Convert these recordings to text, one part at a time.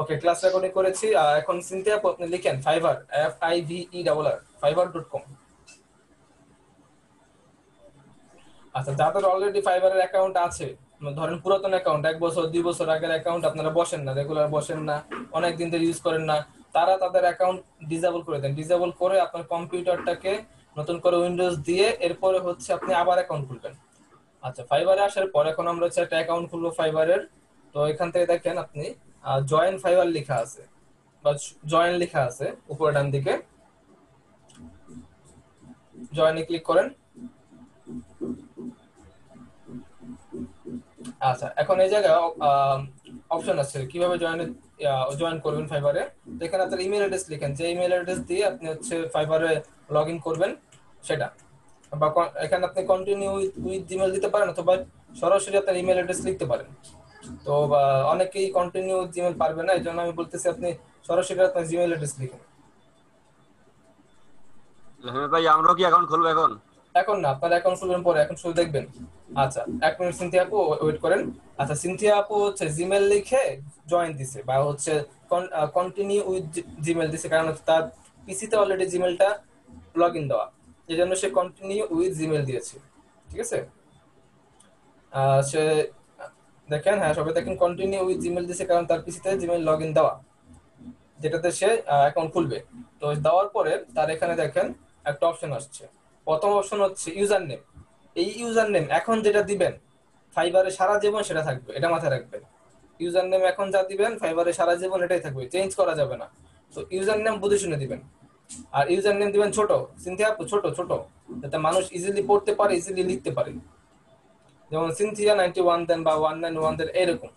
ওকে, class recording করেছি। এখন Cynthia আপনি লিখেন ফাইবার, FIVERR, fiverr.com। আচ্ছা, যাদের অলরেডি ফাইবারের অ্যাকাউন্ট আছে, ধরেন পুরাতন অ্যাকাউন্ট, 1 বছর 2 বছর আগের অ্যাকাউন্ট, আপনারা বসেন না, রেগুলার বসেন না, অনেক দিন ধরে ইউজ করেন না, তারা তাদের অ্যাকাউন্ট ডিসেবল করে দেন। ডিসেবল করে আপনার কম্পিউটারটাকে নতুন করে উইন্ডোজ দিয়ে এরপরে হচ্ছে আপনি আবার অ্যাকাউন্ট খুলবেন। আচ্ছা, ফাইবারে আসার পর এখন আমরা হচ্ছে একটা অ্যাকাউন্ট খুলবো ফাইবারের। তো এখান থেকে দেখেন আপনি জয়েন ফাইবার লেখা আছে বা জয়েন লেখা আছে উপরে ডান দিকে, জয়েনে ক্লিক করেন। আচ্ছা, এখন এই জায়গায় অপশন আছে কিভাবে জয়েন করবেন ফাইবারে। তো এখানে আপনার ইমেল অ্যাড্রেস লিখেন, যে ইমেল অ্যাড্রেস দিয়ে আপনি হচ্ছে ফাইবারে লগ ইন করবেন সেটা, বা এখানে আপনি কন্টিনিউ উইথ জিমেল দিতে পারেন, অথবা সরাসরি আপনার ইমেল অ্যাড্রেস লিখতে পারেন। তো অনেকেই কন্টিনিউ জিমেল পারবে না, এই জন্য আমি বলতেছি আপনি সরাসরি আপনার জিমেল অ্যাড্রেস লিখুন। হ্যাঁ ভাই, আমরাও কি অ্যাকাউন্ট খুলবো এখন? এখন না, আপনার অ্যাকাউন্ট খুলবেন পরে, এখন শুধু দেখবেন। আচ্ছা, 1 মিনিট সিনথিয়া আপু ওয়েট করেন। আচ্ছা, সিনথিয়া আপু হচ্ছে জিমেল লিখে জয়েন দিছে, বা হচ্ছে কন্টিনিউ উইথ জিমেল দিছে, কারণ হচ্ছে তার পিসিতে অলরেডি জিমেলটা লগ ইন দেওয়া, এই জন্য সে কন্টিনিউ উইথ জিমেল দিয়েছে। ঠিক আছে, সে দেখেন, হ্যাঁ সবাই দেখেন কন্টিনিউ উইথ জিমেল দিছে, কারণ তার পিসিতে জিমেল লগ ইন দেওয়া, যেটাতে সে অ্যাকাউন্ট খুলবে। তো দেওয়ার পরে তার এখানে দেখেন একটা অপশন আসছে। প্রথম অপশন হচ্ছে ইউজার নেম। এই ইউজার নেম এখন যেটা দিবেন ফাইবারে সারা জীবন সেটা থাকবে, এটা মাথায় রাখবেন। ইউজার নেম এখন যা দিবেন ফাইবারে সারা জীবন এটাই থাকবে, চেঞ্জ করা যাবে না। তো ইউজার নেম বুঝে শুনে দিবেন। আর ইউজার নেম দিবেন ছোট, সিনথিয়া আপু ছোট ছোট, যাতে মানুষ ইজিলি পড়তে পারে, ইজিলি লিখতে পারে। যেমন সিনথিয়া 91 দেন, বা 191 দেন, এরকম।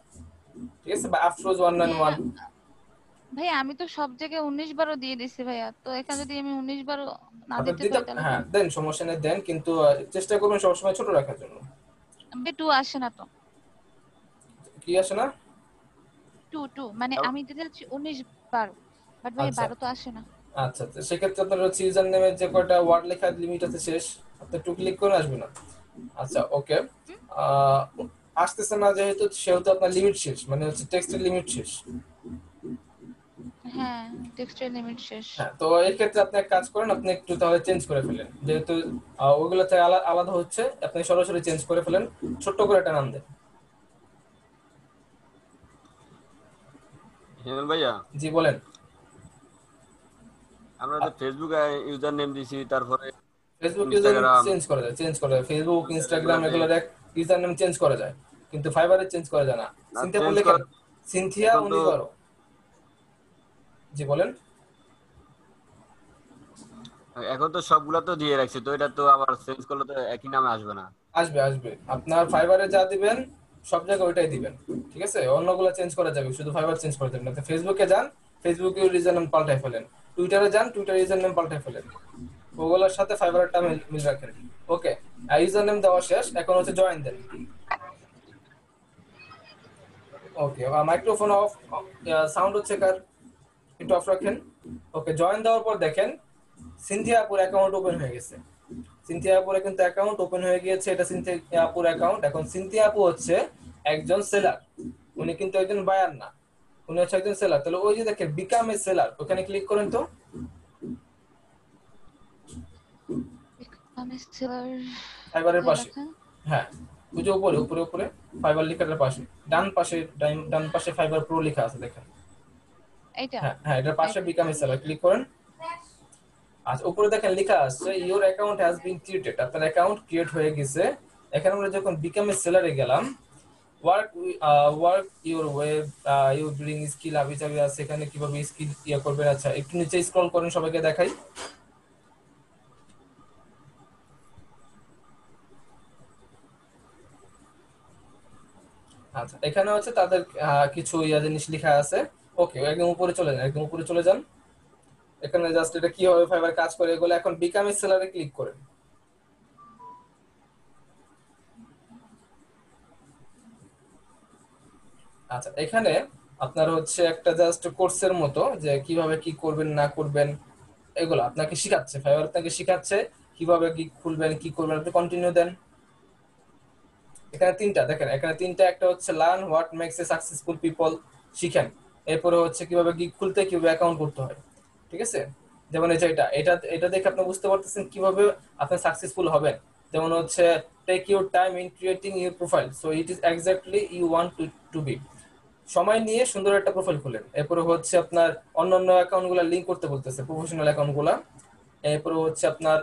ঠিক আছে, বা আফরোজ 191। হ্যাঁ ভাইয়া, আমি তো সব জায়গায় 19 বারও দিয়ে দিছি ভাইয়া, তো এখানে যদি আমি 19 বারও না আপনার দিতে দিতে, পারি তাহলে তো হ্যাঁ দেন, সমস্যা নেই দেন, কিন্তু চেষ্টা করবেন সবসময় ছোট রাখার জন্য। টু আসে না তো। কি আসে না? টু মানে আমি দিতে চাচ্ছি 19 বার, বাট ভাই আচ্ছা 12 তো আসে না। আচ্ছা, তো সেক্ষেত্রে আপনার হচ্ছে ইউজার নেমের যে কয়টা ওয়ার্ড লেখার লিমিট আছে শেষ, আপনি টু ক্লিক করে আসবে না। আচ্ছা ওকে, হুম? আসতেছে না যেহেতু, সেহেতু আপনার লিমিট শেষ, মানে হচ্ছে টেক্সটের লিমিট শেষ। হ্যাঁ, টেক্সটের লিমিট শেষ। হ্যাঁ, তো এই ক্ষেত্রে আপনি এক কাজ করেন, আপনি একটু তাহলে চেঞ্জ করে ফেলেন, যেহেতু ওইগুলো থেকে আলাদা হচ্ছে, আপনি সরাসরি চেঞ্জ করে ফেলেন, ছোট্ট করে একটা নাম দেন। হ্যাঁ ভাইয়া, জি বলেন। আমরা তো ফেসবুক ইউজার নেম দিছি, তারপরে Facebook user name Instagram change করা যায়, চেঞ্জ করা যায়, ফেসবুক ইনস্টাগ্রাম এগুলাতে এগুলো দেখ ইউজার নেম চেঞ্জ করা যায়, কিন্তু ফাইবারে চেঞ্জ করা যায় না। না সিনথিয়া চেঞ্জ বললে কেন, কর। সিনথিয়া এখন তো 19 জি বলেন। এখন তো সবগুলা তো দিয়ে রাখছি, তো এটা তো আবার চেঞ্জ করলে তো একই নামে আসবে না। আসবে আসবে, আপনার ফাইবারে যা দিবেন সব জায়গায় ওইটাই দিবেন। ঠিক আছে, অন্যগুলো চেঞ্জ করা যাবে, শুধু ফাইবার চেঞ্জ করে দেবেন না। ফেসবুকে যান, ফেসবুকে ইউজার নেম পাল্টাই ফেলেন। টুইটারে যান, টুইটার ইউজার নেম পাল্টাই ফেলেন। ওগুলোর সাথে ফাইবারটা মিল রাখেন। ওকে, ইউজার নেম দেওয়া শেষ, এখন হচ্ছে জয়েন দেন। ওকে, মাইক্রোফোন অফ, সাউন্ড হচ্ছে কার, একটু অফ রাখেন। ওকে, জয়েন দেওয়ার পর দেখেন সিনথিয়া আপুর অ্যাকাউন্ট ওপেন হয়ে গেছে। সিনথিয়া আপুর কিন্তু অ্যাকাউন্ট ওপেন হয়ে গিয়েছে, এটা সিনথিয়া আপুর অ্যাকাউন্ট। এখন সিনথিয়া আপু হচ্ছে একজন সেলার, উনি কিন্তু একজন বায়ার না, উনি হচ্ছে একজন সেলার। তাহলে ওই যে দেখেন বিকাম এ সেলার, ওখানে ক্লিক করেন তো। আমি সেলার ফাইবারের কোথায় পাশে, লেখা? হ্যাঁ ওই যে উপরে উপরে উপরে ফাইবার লেখাটার পাশে, ডান পাশে, ডান পাশে ফাইবার প্রো লেখা আছে দেখেন। এইটা হ্যাঁ হ্যাঁ, এটার পাশে এইটা। বিকাম এ সেলার ক্লিক করেন। আচ্ছা, উপরে দেখেন লেখা আছে your account has been created, আপনার অ্যাকাউন্ট ক্রিয়েট হয়ে গেছে। এখানে আমরা যখন বিকাম এ সেলারে গেলাম, work your web, you bring skill আবি চাবি আছে, এখানে কিভাবে স্কিল ইয়ে করবেন। আচ্ছা, একটু নিচে স্ক্রল করেন, সবাইকে দেখাই। আচ্ছা, এখানে হচ্ছে তাদের কিছু জিনিস লেখা আছে। ওকে, একদম উপরে চলে যান, একদম উপরে চলে যান। এখানে জাস্ট এটা কিভাবে ফাইবার কাজ করে এগুলো, এখন বিকাম এ সেলারে ক্লিক করেন। আচ্ছা, এখানে আপনার হচ্ছে একটা জাস্ট কোর্সের মতো, যে কিভাবে কি করবেন না করবেন এগুলো আপনাকে শিখাচ্ছে, ফাইবার আপনাকে শিখাচ্ছে কিভাবে কি খুলবেন কি করবেন। আপনি কন্টিনিউ দেন। এখানে তিনটা দেখেন, এখানে তিনটা, একটা হচ্ছে learn what makes a successful people, শিখেন। এরপরে হচ্ছে কিভাবে গিগ খুলতে কিভাবে অ্যাকাউন্ট করতে হয়, ঠিক আছে। যেমন এই যে এটা এটা এটা দেখে আপনি বুঝতে পারতেছেন কিভাবে আপনি সাকসেসফুল হবেন। যেমন হচ্ছে take your time in creating your profile so it is exactly you want to be. সময় নিয়ে সুন্দর একটা প্রোফাইল খুলেন। এরপরে হচ্ছে আপনার অন্যান্য অ্যাকাউন্টগুলো লিংক করতে বলতেছে, প্রফেশনাল অ্যাকাউন্টগুলো। এরপরে হচ্ছে আপনার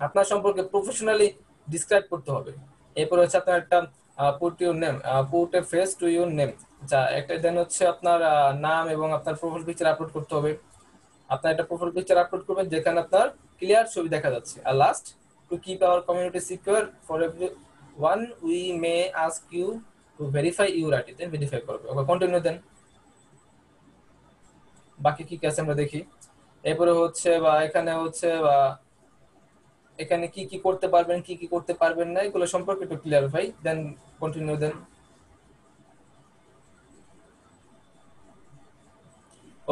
আপনার সম্পর্কে প্রফেশনালি ডিসক্রাইব করতে হবে। এরপর হচ্ছে আপনার একটা put your name, put a face to your name, যা একটা দেন হচ্ছে আপনার নাম এবং আপনার প্রোফাইল পিকচার আপলোড করতে হবে। আপনার একটা প্রোফাইল পিকচার আপলোড করবেন যেখানে আপনার ক্লিয়ার ছবি দেখা যাচ্ছে। আর last, to keep our community secure for every one we may ask you to verify your ID, then verify করবে। ওকে, কন্টিনিউ দেন। বাকি কি কি আছে আমরা দেখি। এরপরে হচ্ছে বা এখানে হচ্ছে বা এখানে কি কি করতে পারবেন কি কি করতে পারবেন না এগুলো সম্পর্কে একটু ক্লিয়ার ভাই, দেন কন্টিনিউ দেন।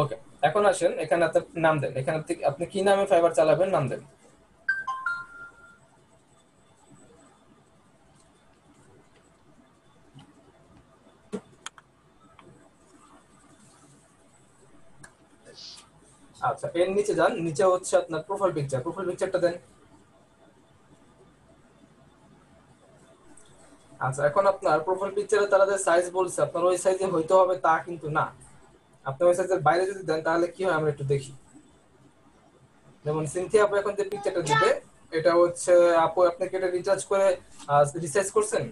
ওকে, এখন আসেন এখানে আপনার নাম দেন। এখানে আপনি কি নামে ফাইবার চালাবেন নাম দেন। আচ্ছা, এর নিচে যান, নিচে হচ্ছে আপনার প্রোফাইল পিকচার, প্রোফাইল পিকচারটা দেন। আচ্ছা, এখন আপনার প্রোফাইল পিকচারে তারা যে সাইজ বলছে আপনার ওই সাইজে হইতে হবে তা কিন্তু না। আপনি ওই সাইজের বাইরে যদি দেন তাহলে কি হয় আমরা একটু দেখি। যেমন সিনথিয়া আপু এখন যে পিকচারটা দিবে এটা হচ্ছে, আপু আপনি কি এটা রিচার্জ করে রিসাইজ করছেন?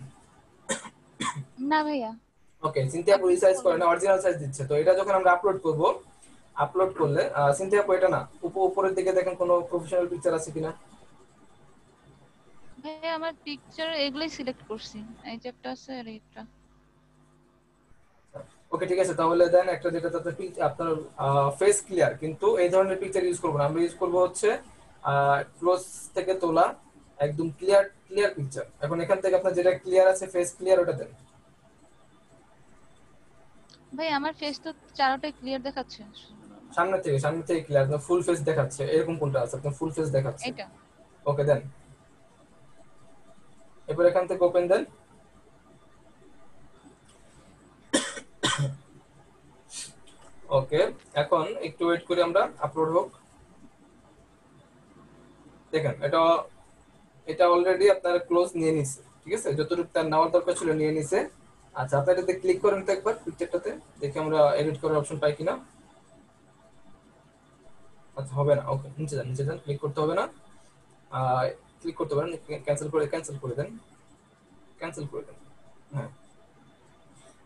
না ভাইয়া, ওকে, সিনথিয়া আপু আপনি রিসাইজ করে বলেন। না, অরিজিনাল সাইজ দিচ্ছে। তো এটা যখন আমরা আপলোড করব, আপলোড করলে সিনথিয়া আপু এটা না, উপরের দিকে দেখেন কোনো প্রফেশনাল পিকচার আছে কিনা। ভাইয়া আমার পিকচার এগুলাই সিলেক্ট করছি, এই যে একটা আছে আর একটা। ওকে ঠিক আছে, তাহলে দেন একটা যেটা তাতে আপনার ফেস ক্লিয়ার, কিন্তু এই ধরনের পিকচার ইউজ করব না, আমরা ইউজ করব হচ্ছে ক্লোজ থেকে তোলা একদম ক্লিয়ার ক্লিয়ার পিকচার। এখন এখান থেকে আপনার যেটা ক্লিয়ার আছে ফেস ক্লিয়ার ওটা দেন। ভাই আমার ফেস তো চারোটাই ক্লিয়ার দেখাচ্ছে। সামনে থেকে ক্লিয়ার, আপনার ফুল ফেস দেখাচ্ছে এরকম কোনটা আছে? আপনার ফুল ফেস দেখাচ্ছে। এটা। ওকে দেন, এবার এখান থেকে ওপেন দেন। ওকে, এখন একটু ওয়েট করি আমরা, আপলোড হোক। দেখেন এটা এটা অলরেডি আপনার ক্লোজ নিয়ে নিছে, ঠিক আছে, যতটুকু তার নেওয়ার দরকার ছিল নিয়ে নিছে। আচ্ছা, আপনি এটাতে ক্লিক করেন তো একবার পিকচারটাতে, দেখি আমরা এডিট করার অপশন পাই কিনা। আচ্ছা, হবে না। ওকে, নিচে যান, ক্লিক করতে হবে না, ক্লিক করতে পারেন, ক্যান্সেল করে দেন। হ্যাঁ,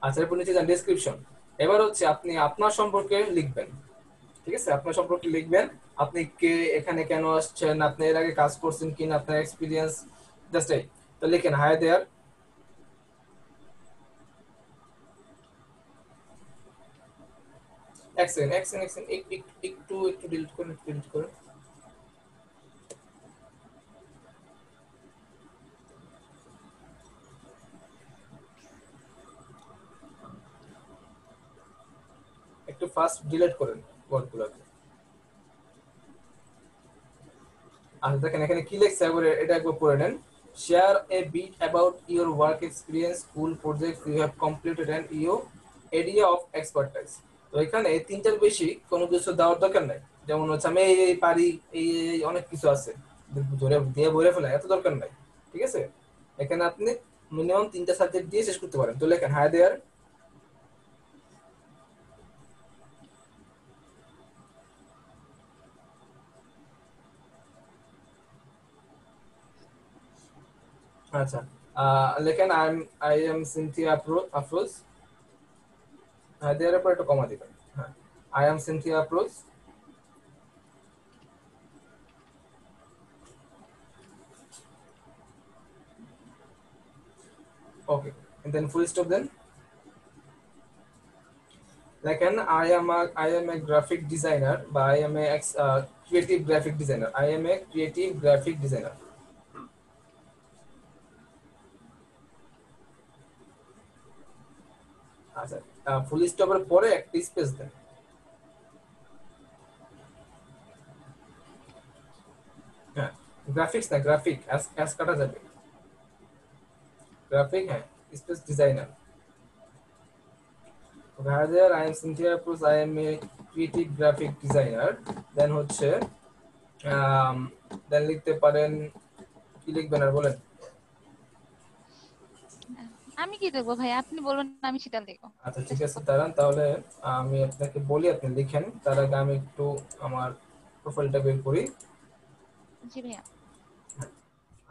আচ্ছা, এরপর নিচে যান ডেসক্রিপশন। এবার হচ্ছে আপনি আপনার সম্পর্কে লিখবেন, ঠিক আছে, আপনার সম্পর্কে লিখবেন। আপনি কে, এখানে কেন আসছেন, আপনি এর আগে কাজ করছেন কিনা, আপনার এক্সপিরিয়েন্স, জাস্ট এই। তো লিখেন হাই দেয়ার। এক সেকেন্ড একটু ডিলিট করেন। একটু ফাস্ট ডিলিট করেন ওয়ার্ডগুলোকে। আচ্ছা, দেখেন এখানে কি লেখছে একবার এটা একবার পড়ে নেন। Share a bit about your work experience, school projects you have completed and your area of expertise. তো এখানে তিনটার বেশি কোনো কিছু দেওয়ার দরকার নাই। যেমন হচ্ছে আমি এই পারি, এই অনেক কিছু আছে ধরে দিয়ে ভরে ফেলা এত দরকার নাই, ঠিক আছে। এখানে আপনি মিনিমাম তিনটা সাবজেক্ট দিয়ে শেষ করতে পারেন। তো লেখেন হাই দেয়ার। আচ্ছা, লেখেন আই এম সিনথিয়া আফরোজ। হ্যাঁ, দেওয়ার পর একটা কমা দিবেন। হ্যাঁ, I am Cynthia Afroz. Okay, and then full stop then. Lecen I am a graphic designer বা I am a creative graphic designer. I am a creative graphic designer. আচ্ছা, ফুল স্টপের পরে একটা স্পেস দেন। হ্যাঁ, গ্রাফিক্স না, গ্রাফিক অ্যাস কাটা যাবে। Graphic, হ্যাঁ, space designer. Hi there, I am Cynthia Cruz. I am a creative graphic designer. Then হচ্ছে দেন লিখতে পারেন, কি লিখবেন আর বলেন। আমি কি দেখবো ভাই, আপনি বলুন, আমি সেটা দেখবো। আচ্ছা ঠিক আছে, দাঁড়ান তাহলে আমি আপনাকে বলি, আপনি লিখেন। তার আগে আমি একটু আমার প্রোফাইলটা বের করি। জি ভাইয়া।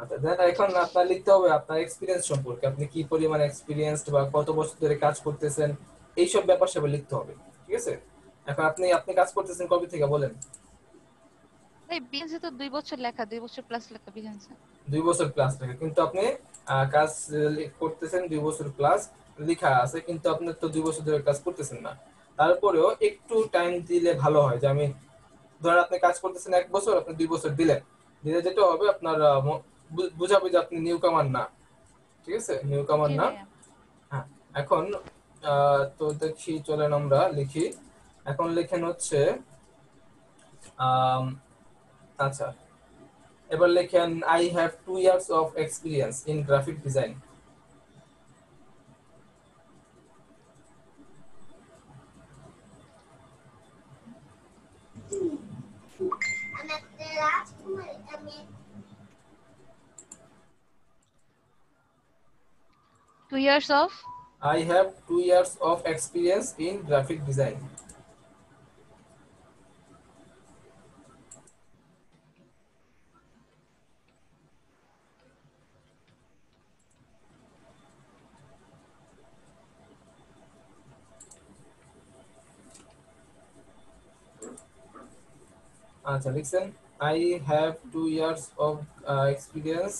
আচ্ছা দেন এখন আপনার লিখতে হবে আপনার এক্সপিরিয়েন্স সম্পর্কে, আপনি কি পরিমাণ এক্সপিরিয়েন্সড বা কত বছর ধরে কাজ করতেছেন, এইসব ব্যাপার সব লিখতে হবে, ঠিক আছে। এখন আপনি আপনি কাজ করতেছেন কবে থেকে বলেন। ভাই বিএনসি তো 2 বছর লেখা, 2 বছর প্লাস লেখা বিএনসি। 2 বছর প্লাস লেখা, কিন্তু আপনি কাজ করতেছেন 2 বছর প্লাস লেখা আছে, কিন্তু আপনি তো 2 বছর ধরে কাজ করতেছেন না। তারপরেও একটু টাইম দিলে ভালো হয়, যে আমি ধরেন আপনি কাজ করতেছেন 1 বছর, আপনি 2 বছর দিলেন, দিলে যেটা হবে আপনার বুঝাবে যে আপনি নিউ কামার না, ঠিক আছে, নিউ কামার জি না। ভাইয়া। হ্যাঁ, এখন তো দেখি, চলেন আমরা লিখি। এখন লেখেন হচ্ছে আম, আচ্ছা, এবার লেখেন I have 2 years of experience in graphic design. Two years of I have 2 years of experience in graphic design. আচ্ছা লিখছেন I have 2 years of experience,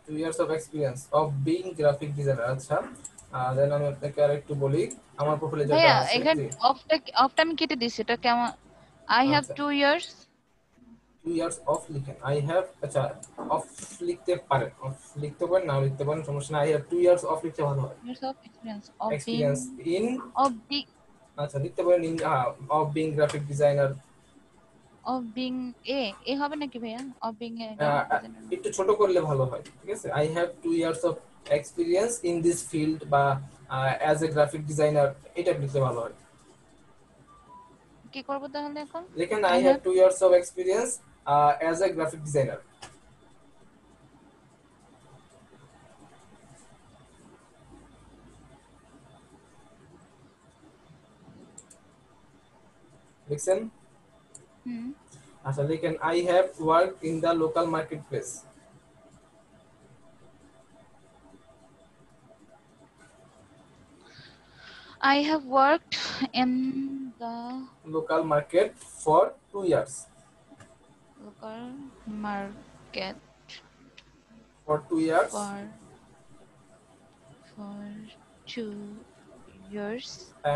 2 years of experience of being graphic designer। আচ্ছা, দেন আমি আপনাকে আরেকটু বলি, আমার প্রোফাইলে যেটা ভাইয়া, আছে এখানে জি। অফটা আমি কেটে দিছি, এটা কেমন? আই হ্যাভ আচ্ছা 2 ইয়ার্স 2 years অফ লিখেন, I have, আচ্ছা অফ লিখতে পারেন, অফ লিখতে পারেন, না লিখতে পারেন, সমস্যা না, I have 2 years অফ লিখতে ভালো হয়। Years of experience of being experience in, of be আচ্ছা লিখতে পারেন in, of being graphic designer. Of being a হবে নাকি ভাইয়া? Of being a graphic designer. একটু ছোট করলে ভালো হয়, ঠিক আছে। I have 2 years of experience in this field, বা অ্যাজ এ গ্রাফিক ডিজাইনার, এটা লিখলে ভালো হয়। কি করবো তাহলে এখন? লেখেন I I have have 2 years of experience as a graphic designer. লিখছেন? হুম আচ্ছা লিখেন I have work in the local market place. I have worked in the local market for 2 years। local market for 2 years for 2 years,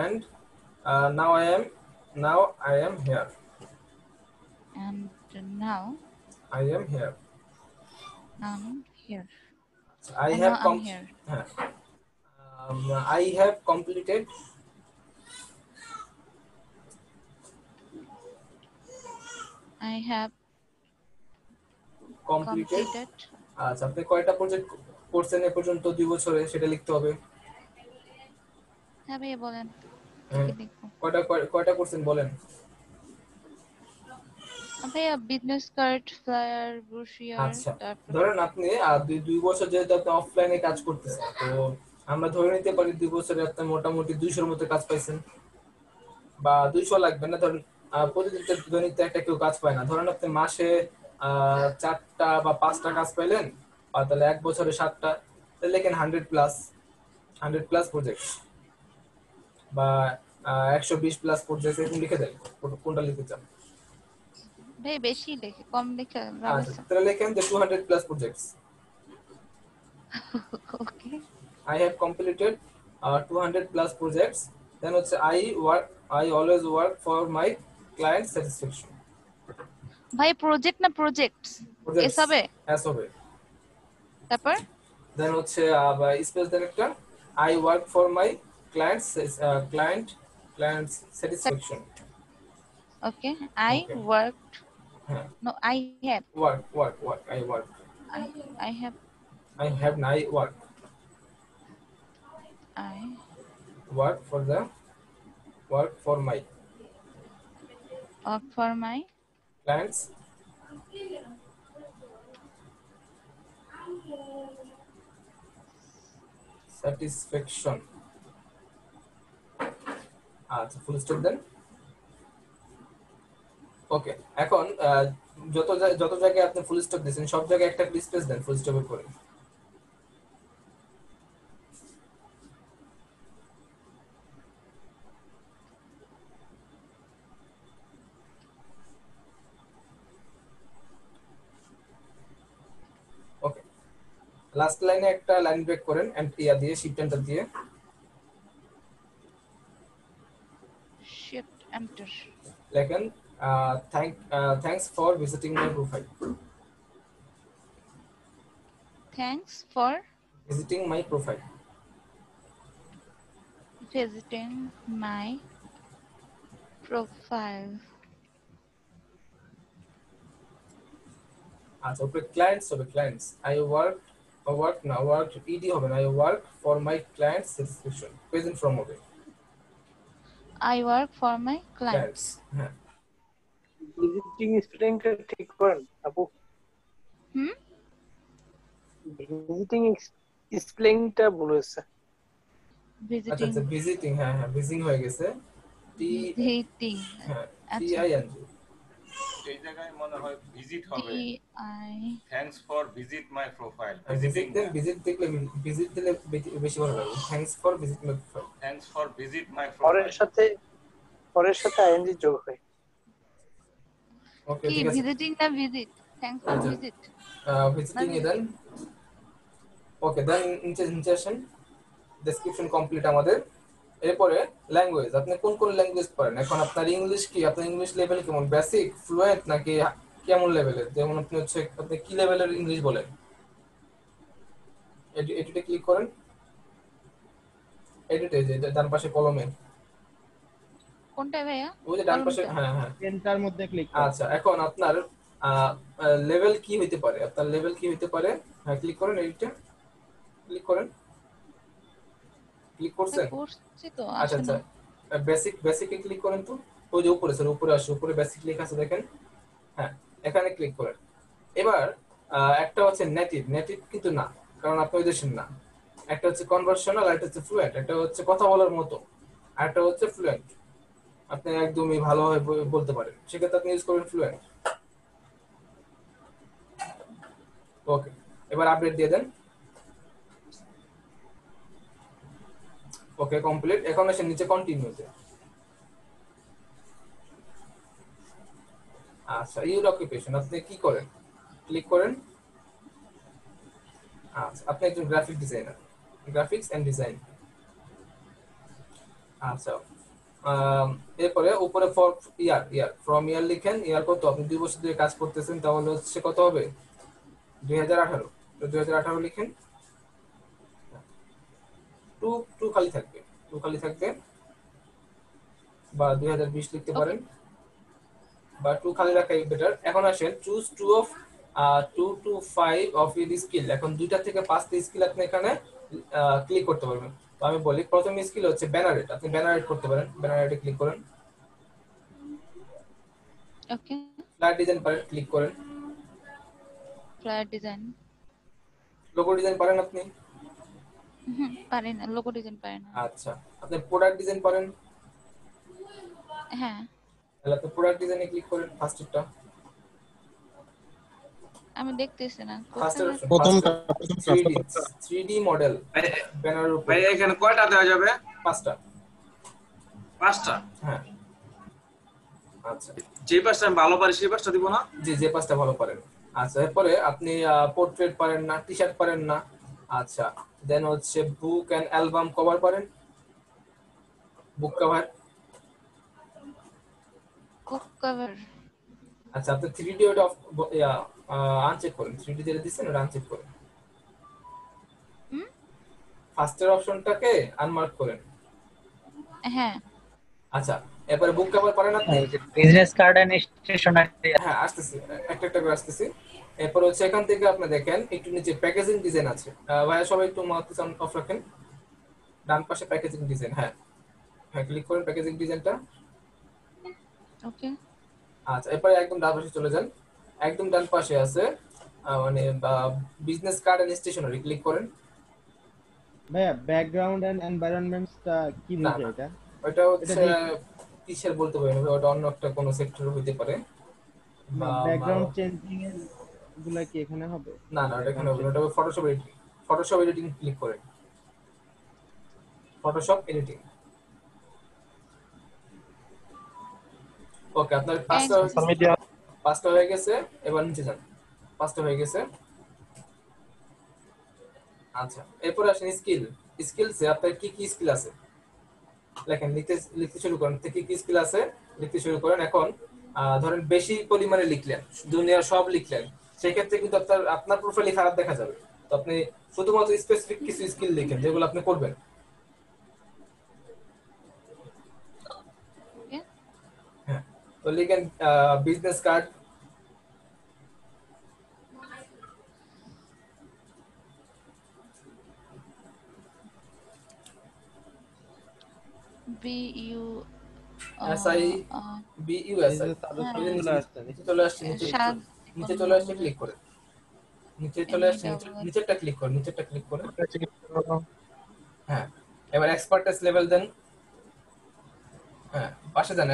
and now I am here। and now I am here। I'm here. I And have now I'm here. হ্যাঁ, I have completed I have completed আচ্ছা, আপনি কয়টা project করছেন এ পর্যন্ত 2 বছরে, সেটা লিখতে হবে। হ্যাঁ ভাইয়া বলেন, কি হ্যাঁ, কি লিখবো? কয়টা কয়টা করছেন বলেন। ভাইয়া বিজনেস কার্ড, ফ্লায়ার, ব্রোশিয়ার, আচ্ছা, তারপর ধরেন আপনি 2 বছর যেহেতু আপনি অফলাইনে কাজ করতেছেন, তো আমরা ধরে নিতে পারি 2 বছরে আপনি মোটামুটি 200-র মতো কাজ পাইছেন, বা 200 লাগবে না, ধরেন প্রতিদিন তো দৈনিক একটা কেউ কাজ পায় না, ধরেন আপনি মাসে 4টা বা 5টা কাজ পাইলেন, আর তাহলে 1 বছরে 7টা, তাহলে লেখেন 100 প্লাস প্রজেক্ট, বা 120 প্লাস প্রজেক্ট, এরকম লিখে দেন, কোনটা লিখতে চান। ভাই বেশি লিখে, কম লিখে লাভ আচ্ছা আছে? তাহলে লেখেন যে 200 plus projects. Okay. I have completed 200 plus projects, then হচ্ছে I always work for my client satisfaction। ভাই প্রজেক্ট না প্রজেক্টস? এস প্রজেক্টস হবে? এস হবে। তারপর দেন হচ্ছে স্পেস দেন একটা, I work for my client satisfaction। Okay, I okay, work, হ্যাঁ, no I have, work I work, I I have I have I work। I work for the work for my Work for my clients satisfaction। আচ্ছা full stop then. ওকে, এখন যত জায়গায় আপনি full stop দিয়েছেন সব জায়গায় একটা স্পেস দেন ফুল স্টপের পরে। ওকে, লাস্ট লাইনে একটা লাইন ব্রেক করেন এন্ড দিয়ে শিফট এন্টার দিয়ে shift enter. লেখেন thanks for visiting my profile. Thanks for visiting my profile. visiting my profile. আচ্ছা উপরে ক্লায়েন্টস হবে, ক্লায়েন্টস আই ওয়ার্ক ইডি হবে না, I work for my clients satisfaction, present form হবে I work for my clients. Clients. হ্যাঁ visiting স্পেলিংটা ঠিক করেন আপু। হুম ভিজিটিং স্পেলিংটা ভুল হয়েছে। আচ্ছা visiting আচ্ছা ভিজিটিং, হ্যাঁ হ্যাঁ ভিজিং হয়ে গেছে, টি visiting হ্যাঁ টি আচ্ছা আই এন জি। এই জায়গায় মনে হয় ভিজিট হবে। T I thanks for visit my profile. Visit দেন, ভিজিট দিলে বেশি ভালো লাগবে। Thanks for visit my profile. Thanks for visit my পরের প্রোফাইল। সাথে আইএনজি যোগ হয়। ওকে কি ঠিক আছে, visiting না visit? Thanks for আচ্ছা। visit. ভিজিটিং এ দেন। ওকে দেন নিচে আসেন, ডেসক্রিপশন কমপ্লিট আমাদের। এরপরে ল্যাঙ্গুয়েজ, আপনি কোন কোন ল্যাঙ্গুয়েজ পারেন এখন? আপনার ইংলিশ কি, আপনার ইংলিশ লেভেল কেমন, বেসিক, ফ্লুয়েন্ট নাকি কেমন লেভেলের? যেমন আপনি কি লেভেলের ইংলিশ বলেন? এডিটে ক্লিক করেন, এডিটে যে ডান পাশে কলমে, কোনটা ভাইয়া? ওই যে ডান পাশে, কলমটা? হ্যাঁ হ্যাঁ পেনটার মধ্যে ক্লিক করুন। আচ্ছা এখন আপনার লেভেল কি হইতে পারে, আপনার লেভেল কি হইতে পারে? হ্যাঁ ক্লিক করেন, এডিটে ক্লিক করেন, ক্লিক করছেন? করছি তো আচ্ছা আসে আচ্ছা না। বেসিকে ক্লিক করেন তো, ওই যে উপরে স্যার উপরে আসে, উপরে বেসিক লেখা আছে দেখেন, হ্যাঁ এখানে ক্লিক করেন। এবার একটা হচ্ছে নেটিভ কিন্তু না, কারণ আপনি ওই দেশের না। একটা হচ্ছে কনভার্সনাল, আর একটা হচ্ছে ফ্লুয়েন্ট। একটা হচ্ছে কথা বলার মতো, আর একটা হচ্ছে ফ্লুয়েন্ট, আপনি একদমই ভালোভাবে বলতে পারেন, সেক্ষেত্রে আপনি ইউজ করবেন ফ্লুয়েন্ট। ওকে, এবার আপডেট দিয়ে দেন। ওকে কমপ্লিট। এখন আসেন নিচে কন্টিনিউতে। আচ্ছা ইউর অকুপেশন, আপনি কি করেন? ক্লিক করেন। আচ্ছা আপনি একজন graphic designer, graphics and design. আচ্ছা এরপরে উপরে ফর ইয়ার ফ্রম ইয়ার লিখেন। ইয়ার কত? আপনি 2 বছর ধরে কাজ করতেছেন, তাহলে হচ্ছে কত হবে? 2018। তো 2018 লিখেন। টু খালি থাকবে, বা 2020 লিখতে পারেন, বা 2 খালি রাখাই বেটার। এখন আসেন choose 2 to 5 of your skill. এখন 2টা থেকে 5টা স্কিল আপনি এখানে ক্লিক করতে পারবেন। তো আমি বলি প্রথম স্কিল হচ্ছে ব্যানারেট, আপনি ব্যানারেট করতে পারেন, ব্যানারেটে ক্লিক করেন। ওকে ফ্ল্যাট ডিজাইন পারেন, ক্লিক করেন। ফ্লায়ার ডিজাইন লোগো ডিজাইন পারেন আপনি? পারি না, লোগো ডিজাইন পারি না। আচ্ছা আপনি প্রোডাক্ট ডিজাইন পারেন? হ্যাঁ তাহলে আপনি প্রোডাক্ট ডিজাইনে ক্লিক করেন, ফার্স্টটা। আমি দেখতেছি না ফার্স্টের প্রথমটা 3D মডেল ব্যানারের উপর ভাই এখানে কয়টা দেওয়া যাবে? 5টা। 5টা? হ্যাঁ আচ্ছা যে 5টা আমি ভালো পারি সেই 5টা দিব না? জি, যে 5টা ভালো পারেন। আচ্ছা এরপরে আপনি পোর্ট্রেট পারেন না, টি শার্ট পারেন না। আচ্ছা দেন হচ্ছে বুক এন্ড অ্যালবাম কভার পারেন, বুক কভার। বুক কভার আচ্ছা আপনি 3D ওটা আনচেক করেন, 3D যেটা দিচ্ছেন ওটা আনচেক করেন। ফার্স্টের অপশনটাকে আনমার্ক করেন। হ্যাঁ আচ্ছা এরপরে বুক কভার পারেন আপনি? Business card and stationery. হ্যাঁ আসতেছি, একটা করে আসতেছি। এরপর হচ্ছে এখান থেকে আপনি দেখেন একটু নিচে প্যাকেজিং ডিজাইন আছে। ভাইয়া সবাই একটু মাউথ অফ রাখেন। ডান পাশে প্যাকেজিং ডিজাইন, হ্যাঁ হ্যাঁ ক্লিক করেন প্যাকেজিং ডিজাইনটা। ওকে। আচ্ছা এরপরে একদম ডান পাশে চলে যান, একদম ডান পাশে আছে মানে business card and stationery, click করেন। ভাইয়া ব্যাকগ্রাউন্ড এন্ড এনভায়রনমেন্টসটা কি না বুঝে না এটা? ওটা এটা হচ্ছে দিয়ে কিসের বলতে পারি না, ওটা অন্য একটা কোনো সেক্টর হইতে পারে না, বা ব্যাকগ্রাউন্ড চেঞ্জিং এর গুলা কি এখানে হবে? না না ওটা এখানে ব্যাকগ্রাউন্ড হবে না, ওটা Photoshop editing. Photoshop editing click করেন, ফটোশপ এডিটিং। ওকে আপনার এক সোশ্যাল মিডিয়া পাঁচটা হয়ে গেছে, এবার নিচে যান, পাঁচটা হয়ে গেছে। আচ্ছা এরপর আসেন স্কিল। স্কিলসে আপনার কি কি স্কিল আছে লেখেন, লিখতে শুরু করেন, কি কি স্কিল আছে লিখতে শুরু করেন। এখন ধরেন বেশি পরিমাণে লিখলেন, দুনিয়ার সব লিখলেন, সেক্ষেত্রে কিন্তু আপনার আপনার প্রোফাইলে খারাপ দেখা যাবে। তো আপনি শুধুমাত্র স্পেসিফিক কিছু স্কিল লিখেন যেগুলো আপনি করবেন। ওকে। হ্যাঁ তো লিখেন business card, B U SI এই বিইউএসআই, যে তাদের হ্যাঁ, সবগুলো আসছে নিচে চলে আসছে, স্বাদ নিচে চলে আসছে, ক্লিক করেন, নিচে চলে আসছে, নিচেরটা ক্লিক করেন, নিচেরটা ক্লিক করেন। হ্যাঁ এবার এক্সপার্টাইজ লেভেল দেন, হ্যাঁ পাশে যান,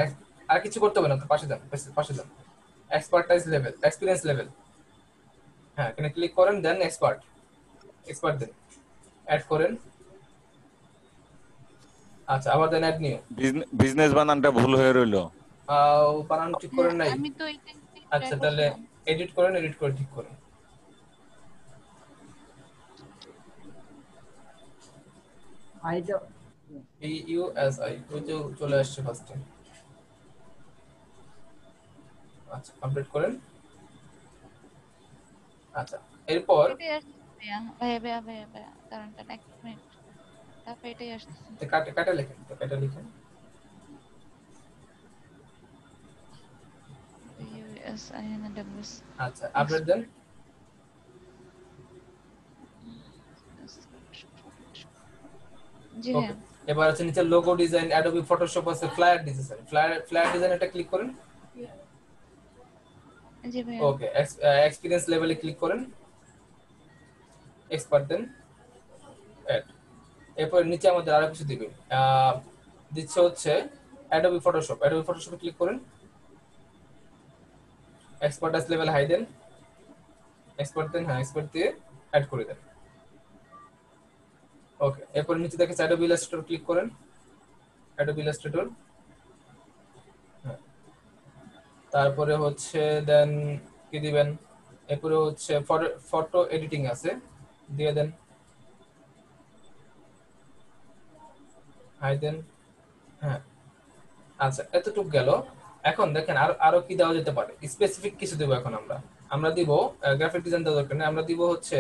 আর কিছু করতে হবে না তো, পাশে যান, পাশে যান, এক্সপার্টাইজ লেভেল, এক্সপিরিয়েন্স লেভেল, হ্যাঁ এখানে ক্লিক করেন, দেন এক্সপার্ট, এক্সপার্ট দেন, অ্যাড করেন। আচ্ছা আবার দেন অ্যাড নিউ। বিজনেস বানানটা ভুল হয়ে রইলো। বানান ঠিক করেন নাই? আমি তো এটা আচ্ছা তাহলে এডিট করেন, এডিট করে ঠিক করেন। বিইউএসআই ওই যে চলে আসছে ফার্স্টে। আচ্ছা কমপ্লিট করেন। আচ্ছা এরপর এটাই আসছে ভাইয়া, ভাইয়া ভাইয়া ভাইয়া ভাইয়া কারণটা এক মিনিট, তারপর এটাই আসছে। কাটা কাটা লিখেন, তো কাটা লিখেন। USINWS আচ্ছা আপডেট দেন। জি ওকে হ্যাঁ। এবার হচ্ছে নিচে লোগো ডিজাইন, অ্যাডোবি ফটোশপ আছে, ফ্লায়ার ডিজাইন, ফ্লায়ার ডিজাইন এটা ক্লিক করেন। জি ভাইয়া। ওকে এক্সপিরিয়েন্স লেভেলে ক্লিক করেন, এক্সপার্ট দেন, অ্যাড। এরপর নিচে আমাদের আরো কিছু দিবে, দিচ্ছে হচ্ছে অ্যাডোবি ফটোশপ, অ্যাডোবি ফটোশপে ক্লিক করেন, এক্সপার্টাইজ লেভেল হাই দেন, এক্সপার্ট দেন, হ্যাঁ এক্সপার্ট দিয়ে অ্যাড করে দেন। ওকে এরপর নিচে দেখে অ্যাডোবি ইলাস্ট্রেটর ক্লিক করেন, অ্যাডোবি ইলাস্ট্রেটর, তারপরে হচ্ছে দেন কি দিবেন, এরপরে হচ্ছে ফটো এডিটিং আছে, দিয়ে দেন, হাই দেন, হ্যাঁ আচ্ছা এতটুকু গেল। এখন দেখেন আর আরো কি দেওয়া যেতে পারে, স্পেসিফিক কিছু দেবো এখন আমরা। আমরা দিব গ্রাফিক ডিজাইন দেওয়ার দরকার নেই, আমরা দিব হচ্ছে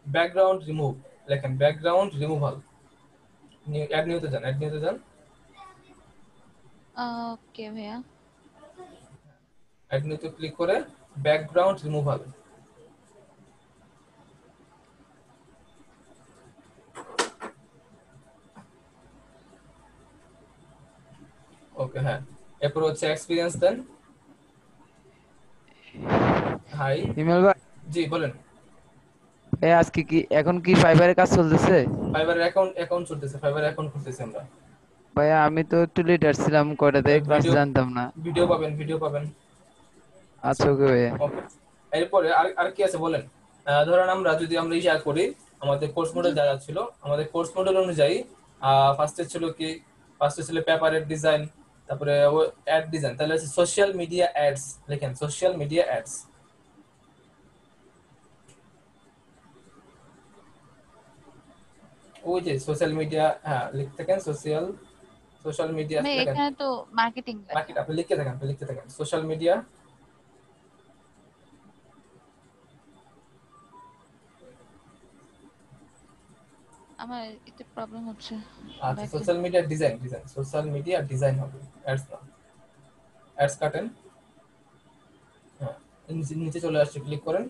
ব্যাকগ্রাউন্ড রিমুভ, লেখেন ব্যাকগ্রাউন্ড রিমুভাল, অ্যাড নিউতে যান, অ্যাড নিউতে যান, ওকে ভাইয়া। অ্যাড নিউতে ক্লিক করে ব্যাকগ্রাউন্ড রিমুভাল। ওকে হ্যাঁ এরপর হচ্ছে এক্সপিরিয়েন্স দেন, হাই। হিমেল ভাই, জি বলেন। এই আজকে কি এখন কি ফাইবারের কাজ চলতেছে? ফাইবারের অ্যাকাউন্ট চলতেছে, ফাইবার অ্যাকাউন্ট খুলতেছি আমরা। ভাইয়া আমি তো একটু লেট আসছিলাম, কয়টা থেকে ক্লাস ভিডিও জানতাম না। ভিডিও পাবেন, ভিডিও পাবেন। আচ্ছা ওকে ভাইয়া। ওকে এরপরে আর আর কি আছে বলেন। ধরেন আমরা যদি আমরা ইয়া করি, আমাদের কোর্স মডেল যা যা ছিল, আমাদের কোর্স মডেল অনুযায়ী ফার্স্টে ছিল কি, ফার্স্টে ছিল পেপারের ডিজাইন, তারপরে অ্যাড ডিজাইন, তাহলে হচ্ছে সোশ্যাল মিডিয়া অ্যাডস, লিখেন সোশ্যাল মিডিয়া অ্যাডস। ওই যে সোশ্যাল মিডিয়া, হ্যাঁ লিখতে থাকেন সোশ্যাল মিডিয়া ভাই লেখেন, এখানে তো মার্কেটিং বাকি আপনি লিখতে থাকেন, লিখতে থাকেন সোশ্যাল মিডিয়া। আমার একটু প্রবলেম হচ্ছে। আচ্ছা social media design, social media design হবে, অ্যাডস না, অ্যাডস কাটেন, হ্যাঁ নিচে চলে আসছে, ক্লিক করেন,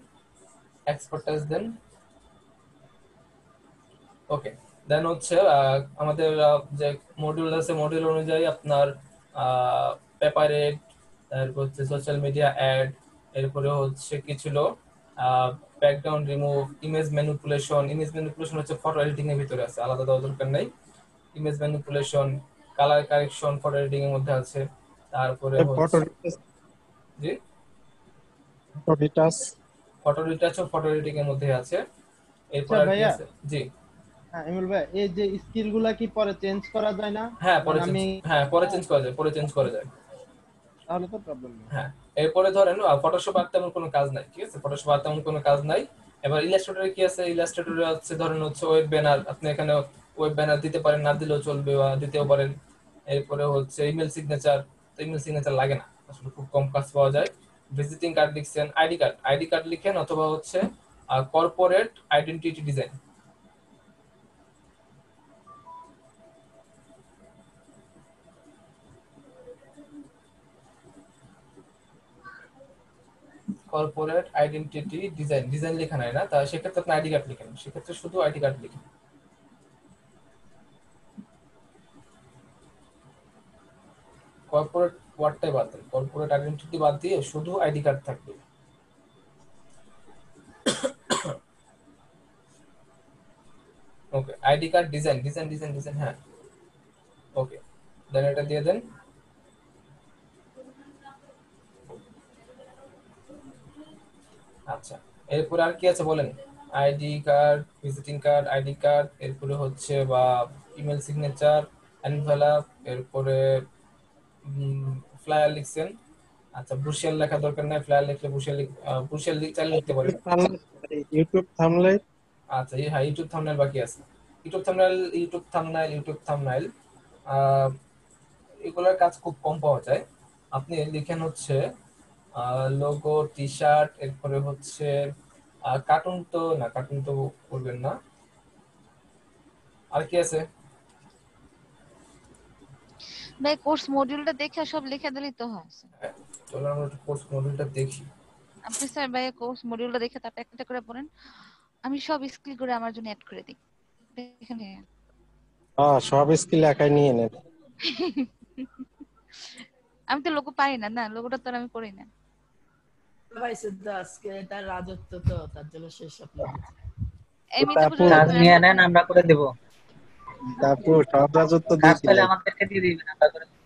এক্সপার্টাইজ দেন। ওকে দেন হচ্ছে আমাদের যে মডিউল আছে মডিউল অনুযায়ী আপনার পেপারেট, তারপর হচ্ছে সোশ্যাল মিডিয়া অ্যাড, এরপরে হচ্ছে কি ছিল ব্যাকগ্রাউন্ড রিমুভ, ইমেজ ম্যানিপুলেশন হচ্ছে ফটো এডিটিং এর ভিতরে আছে, আলাদা দেওয়ার দরকার নেই। Image manipulation, colour correction photo editing এর মধ্যে আছে। তারপরে হচ্ছে জি ফটো এডিটিং এর মধ্যে আছে। এরপর আচ্ছা আর কি ভাইয়া, আছে? জি হ্যাঁ এমল ভাই, এই যে স্কিল গুলা কি পরে চেঞ্জ করা যায় না? হ্যাঁ পরে মানে চেঞ্জ করা যায়, পরে চেঞ্জ করা যায়। তাহলে তো প্রবলেম নেই। হ্যাঁ এরপরে ধরেন ফটোশপ আর তেমন কোনো কাজ নাই, ঠিক আছে, ফটোশপ আর তেমন কোনো কাজ নাই। এবার ইলাস্ট্রেটরে কি আছে? ইলাস্ট্রেটরে হচ্ছে ধরেন হচ্ছে ওয়েব ব্যানার, আপনি এখানে ওয়েব ব্যানার দিতে পারেন, না দিলেও চলবে বা দিতেও পারেন। এরপরে হচ্ছে ইমেল সিগনেচার, তো ইমেল সিগনেচার লাগে না, আসলে খুব কম কাজ পাওয়া যায়। ভিজিটিং কার্ড লিখছেন, আইডি কার্ড লিখেন, অথবা হচ্ছে corporate identity design. Corporate identity design লেখা নাই না, তা সেক্ষেত্রে আপনি আইডি কার্ড লিখেন, সেক্ষেত্রে শুধু আইডি কার্ড লিখেন। কর্পোরেট ওয়ার্ডটাই বাদ দেন, কর্পোরেট আইডেন্টিটি বাদ দিয়ে শুধু আইডি কার্ড থাকবে। ওকে, আইডি কার্ড ডিজাইন, হ্যাঁ ওকে, দেন এটা দিয়ে দেন। আচ্ছা এরপর আর কি আছে বলেন? ID card, visiting card, ID card, এরপরে হচ্ছে বা ইমেল সিগনেচার, এনভেলপ, এরপরে ফ্লায়ার লিখছেন। আচ্ছা ব্রুশিয়াল লেখা দরকার নাই, ফ্লায়ার লিখলে ব্রুশিয়াল চাইলে লিখতে পারেন। YouTube thumbnail. আচ্ছা হ্যাঁ ইউটিউব থাম্বনেল বাকি আছে। ইউটিউব থাম্বনেল এগুলোর কাজ খুব কম পাওয়া যায়। আপনি লিখেন হচ্ছে লোগো, টি শার্ট, এরপরে হচ্ছে কার্টুন তো করবেন না। আর কি আছে? ভাই কোর্স মডিউলটা দেখে সব লিখে দিলেই তো হয়। চলো আমরা একটু কোর্স মডিউলটা দেখি। আপনি স্যার ভাই কোর্স মডিউলটা দেখে তারপর একটা করে পড়েন, আমি সব স্কিল করে আমার জন্য অ্যাড করে দিই। দেখেন হ্যাঁ সব স্কিল একাই নিয়ে নেন। আমি তো লোগো পারি না, লোগোটা তো আমি করি না ভাই। সিদ্ধা আজকে তার রাজত্ব তো তার জন্য শেষ আপনি কাজ নিয়ে নেন, আমরা করে দেব। তারপর সব রাজত্ব কাজ দিয়ে পেলে আমাদেরকে দিয়ে দিবেন, আমরা করে দেব।